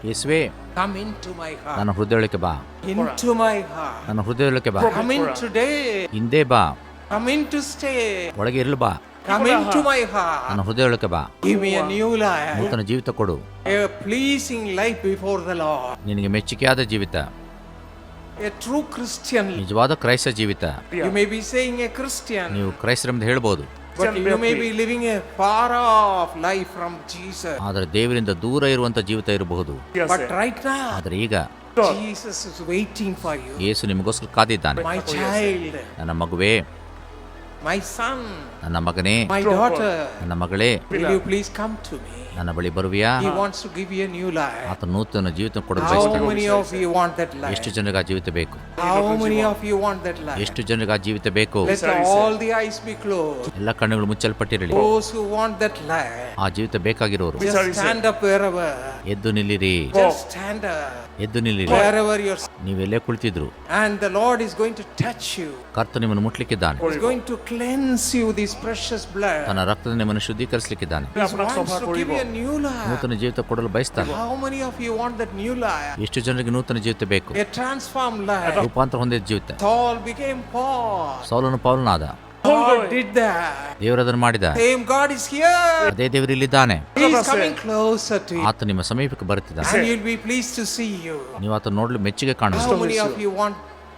ಯೇಸುವೇ, come into my heart. ನನ್ನ ಹೃದಯಕ್ಕೆ ಬಾ. Into my heart. ನನ್ನ ಹೃದಯಕ್ಕೆ ಬಾ. Come in today. ಹಿಂದೆ ಬಾ. Come in to stay. ಒಳಗೆ ಇರಲು ಬಾ. Come into my heart. ನನ್ನ ಹೃದಯಕ್ಕೆ ಬಾ. Give me a new life. ನೂತನ ಜೀವಿತ ಕೊಡು. A pleasing life before the Lord. ನಿನಗೆ ಮೆಚ್ಚುಗೆಯಾದ ಜೀವಿತ, A true Christian. ನಿಜವಾದ ಕ್ರೈಸ್ತ ಜೀವಿತ. You may be saying a Christian, ನೀವು ಕ್ರೈಸ್ತರೆಂದು ಹೇಳ್ಬೋದು, but you may be living a far off life from Jesus. ಆದರೆ ದೇವರಿಂದ ದೂರ ಇರುವಂತ ಜೀವಿತ ಇರಬಹುದು. But right now, ಆದರೆ ಈಗ Jesus is waiting for you. ಯೇಸು ನಿಮಗೋಸ್ಕರ ಕಾದಿದ್ದಾನೆ. My child, ನನ್ನ ಮಗುವೇ, my son, ನನ್ನ ಮಗನೇ, my daughter, ನನ್ನ ಮಗಳೇ, will you please come to me? ನನ್ನ ಬಳಿ ಬರುವಿಯಾ? He wants to give you a new life. ಆತ ನೂತನ ಜೀವಿತ ಕೊಡಲು How ಬಯಸ್ತಾನೆ. many of you want that life? ಎಷ್ಟು ಜನರಿಗೆ ಆ ಜೀವಿತ ಬೇಕು? How many of you want that life? ಎಷ್ಟು ಜನರಿಗೆ ಆ ಜೀವಿತ ಬೇಕು? Let all the eyes be closed. ಎಲ್ಲ ಕಣ್ಣುಗಳು ಮುಚ್ಚಲ್ಪಟ್ಟಿರಲಿ. Those who want that life, ಆ ಜೀವಿತ ಬೇಕಾಗಿರೋರು just stand up wherever. ಎದ್ದು ನಿಲ್ಲಿರಿ. Just stand up ಎದ್ದು ನಿಲ್ಲಿರಿ. wherever you're. ನೀವೆಲ್ಲೇ ಕುಳಿತಿದ್ರು And the Lord is going to touch you. ಕರ್ತ ನಿಮ್ಮನ್ನು ಮುಟ್ಲಿಕ್ಕಿದ್ದಾನೆ. He's going to cleanse you with His precious blood. ತನ್ನ ರಕ್ತದ ನಿಮ್ಮನ್ನು ಶುದ್ಧೀಕರಿಸಲಿಕ್ಕಿದ್ದಾನೆ. He wants to give you a new life. ನೂತನ ಜೀವಿತ ಕೊಡಲು ಬಯಸ್ತಾನೆ. How many of you want that new life? ಎಷ್ಟು ಜನರಿಗೆ ನೂತನ ಜೀವಿತ ಬೇಕು? A transformed life. ರೂಪಾಂತರ ಹೊಂದಿದ ಜೀವಿತ. Saul became Paul. ಸೌಲನು ಪೌಲನಾದ. God did that. ದೇವರು ಅದನ್ನು ಮಾಡಿದ. Same God is here. ಅದೇ ದೇವರು ಇಲ್ಲಿದ್ದಾನೆ. He is coming closer to you. ಆತ ನಿಮ್ಮ ಸಮೀಪಕ್ಕೆ ಬರುತ್ತಿದ್ದಾನೆ. And He'll be pleased to see you. ನೀವು ಆತ ನೋಡಲು ಮೆಚ್ಚುಗೆ How ಕಾಣಿಸ್ತು. many of you want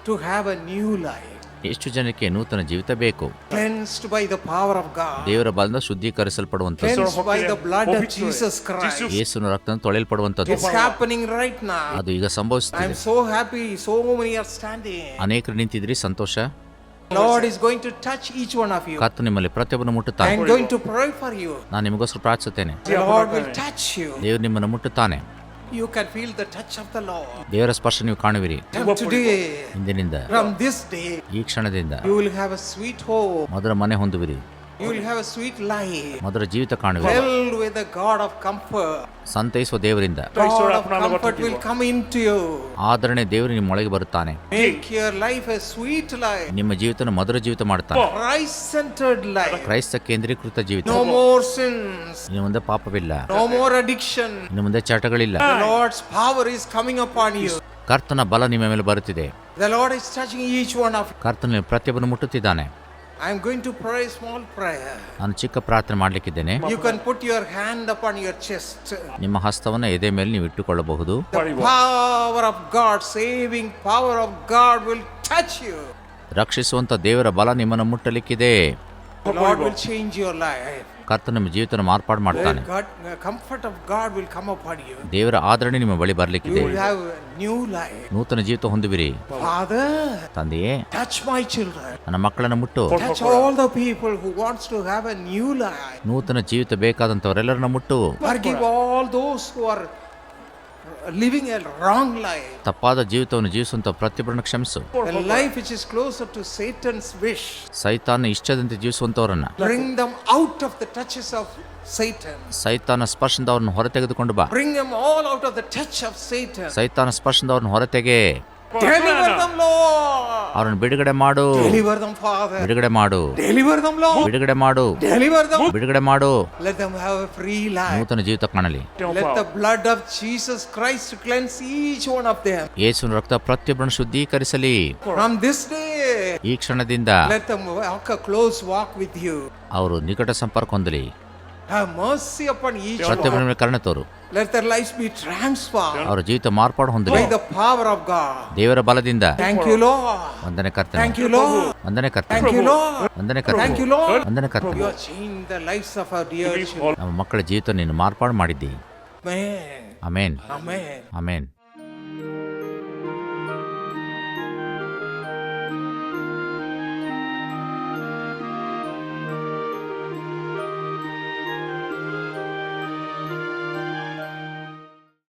to have a new life? ಎಷ್ಟು ಜನಕ್ಕೆ ನೂತನ ಜೀವಿತ ಬೇಕು? Cleansed by the power of God. ದೇವರ ಬಲದಿಂದ ಶುದ್ಧೀಕರಿಸಲ್ಪಡುವಂಥದ್ದು, Cleansed by the blood of Jesus Christ. ಯೇಸುವಿನ ರಕ್ತದಿಂದ ತೊಳೆಯಲ್ಪಡುವಂಥದ್ದು. It's happening right now. ಅದು ಈಗ ಸಂಭವಿಸುತ್ತಿದೆ. I'm so happy. So many are standing. ಅನೇಕರು ನಿಂತಿದ್ರಿ, ಸಂತೋಷ. Lord is going to touch each one of you. ಕರ್ತನು ನಿಮ್ಮಲ್ಲಿ ಪ್ರತಿಯೊಬ್ಬನು ಮುಟ್ಟುತ್ತಾನೆ. I'm going to pray for you. ನಾನು ನಿಮಗೋಸ್ಕರ ಪ್ರಾರ್ಥಿಸುತ್ತೇನೆ. The Lord will touch you. ದೇವರು ನಿಮ್ಮನ್ನು ಮುಟ್ಟುತ್ತಾನೆ. You can feel the touch of the Lord. ದೇವರ ಸ್ಪರ್ಶ ನೀವು ಕಾಣುವಿರಿ. From today, ಇಂದಿನಿಂದ, from this day, ಈ ಕ್ಷಣದಿಂದ you will have a sweet hope. ಮೊದಲ ಮನೆ ಹೊಂದುವಿರಿ. You will have a sweet life. ಮೊದಲ ಜೀವಿತ ಕಾಣುವಿರಿ. Filled with the God of comfort. ಸಂತೈಸುವ ದೇವರಿಂದ God of comfort will come into you. ಆದರಣೆ ದೇವರು ನಿಮ್ಮೊಳಗೆ ಬರುತ್ತಾನೆ. Make your life a sweet life. ನಿಮ್ಮ ಜೀವಿತನ ಮಧುರ ಜೀವಿತ ಮಾಡುತ್ತಾನೆ. Christ-centered life. ಕ್ರೈಸ್ತ ಕೇಂದ್ರೀಕೃತ ಜೀವಿತ. No more sins. ಇನ್ನು ಮುಂದೆ ಪಾಪವಿಲ್ಲ. No more addiction. ಇನ್ನು ಮುಂದೆ ಚಟಗಳಿಲ್ಲ. The Lord's power is coming upon you. ಕರ್ತನ ಬಲ ನಿಮ್ಮ ಮೇಲೆ ಬರುತ್ತಿದೆ. The Lord is touching each one of you. ಕರ್ತನ ಪ್ರತಿಯೊಬ್ಬನು ಮುಟ್ಟುತ್ತಿದ್ದಾನೆ. I am going to pray a small prayer. ನಾನು ಚಿಕ್ಕ ಪ್ರಾರ್ಥನೆ ಮಾಡಲಿಕ್ಕಿದ್ದೇನೆ. You can put your hand upon your chest. ನಿಮ್ಮ ಹಸ್ತವನ್ನು ಎದೆ ಮೇಲೆ ನೀವು ಇಟ್ಟುಕೊಳ್ಳಬಹುದು. The power of God, saving power of God will touch you. ರಕ್ಷಿಸುವಂತ ದೇವರ ಬಲ ನಿಮ್ಮನ್ನು ಮುಟ್ಟಲಿಕ್ಕಿದೆ. The Lord will change your life. ಕರ್ತನ ನಿಮ್ಮ ಜೀವಿತನ ಮಾರ್ಪಾಡು ಮಾಡ್ತಾನೆ. The comfort of God will come upon you. ದೇವರ ಆದರಣೆ ನಿಮ್ಮ ಬಳಿ You ಬರಲಿಕ್ಕಿದೆ. will have a new life. ನೂತನ ಜೀವಿತ ಹೊಂದುವಿರಿ. Father, ತಂದೆಯೇ, touch my children. ನನ್ನ ಮಕ್ಕಳನ್ನು ಮುಟ್ಟು. Touch all the people who wants to have a new life. ನೂತನ ಜೀವಿತ ಬೇಕಾದಂತವರೆಲ್ಲರನ್ನ ಮುಟ್ಟು. Forgive all those who are living a wrong life. ತಪ್ಪಾದ ಜೀವಿತವನ್ನು ಜೀವಿಸುವಂತ ಪ್ರತಿಯೊಬ್ಬರನ್ನು ಕ್ಷಮಿಸು. A life which is closer to Satan's wish. ಸೈತಾನ ಇಷ್ಟದಂತೆ ಜೀವಿಸುವಂತವರನ್ನ Bring them out of the touches of Satan. ಸೈತಾನ ಸ್ಪರ್ಶದಿಂದ ಅವ್ರನ್ನ ಹೊರತೆಗೆದುಕೊಂಡು ಬಾ. Bring them all out of the touch of Satan. ಸೈತಾನ ಸ್ಪರ್ಶದಿಂದ ಅವ್ರನ್ನ ಹೊರತೆಗೆ. Deliver them, Lord. ಅವರನ್ನು ಬಿಡುಗಡೆ ಮಾಡು, Deliver them, Father. ಬಿಡುಗಡೆ ಮಾಡು, Deliver them, Lord. ಬಿಡುಗಡೆ ಮಾಡು, Deliver them. ಬಿಡುಗಡೆ ಮಾಡು. Let them have a free life. ನೂತನ ಜೀವಿತ ಕಾಣಲಿ. Let the blood of Jesus Christ cleanse each one of them. ಯೇಸುವಿನ ರಕ್ತ ಪ್ರತಿಯೊಬ್ಬರನ್ನು ಶುದ್ಧೀಕರಿಸಲಿ. From this day, ಈ ಕ್ಷಣದಿಂದ let them walk a close walk with you. ಅವರು ನಿಕಟ ಸಂಪರ್ಕ ಹೊಂದಲಿ. Have mercy upon each one. ಪ್ರತಿಯೊಬ್ಬರ ಮೇಲೆ ಕರುಣೆ ತೋರು. Let their lives be transformed ಅವರ ಜೀವಿತ ಮಾರ್ಪಾಡು ಹೊಂದಲಿ by the power of God. ದೇವರ ಬಲದಿಂದ. Thank you, Lord. ವಂದನೆ ಕರ್ತನೆ, Thank you, Lord. ವಂದನೆ ಕರ್ತನೆ, Thank you, Lord. ವಂದನೆ ಕರ್ತನೆ, Thank you, Lord. ವಂದನೆ You ಕರ್ತನೆ. have changed the lives of our dear children. ನಮ್ಮ ಮಕ್ಕಳ ಜೀವಿತ ನೀನು ಮಾರ್ಪಾಡು ಮಾಡಿದ್ದಿ. Amen. ಆಮೇನ್, Amen. ಆಮೇನ್.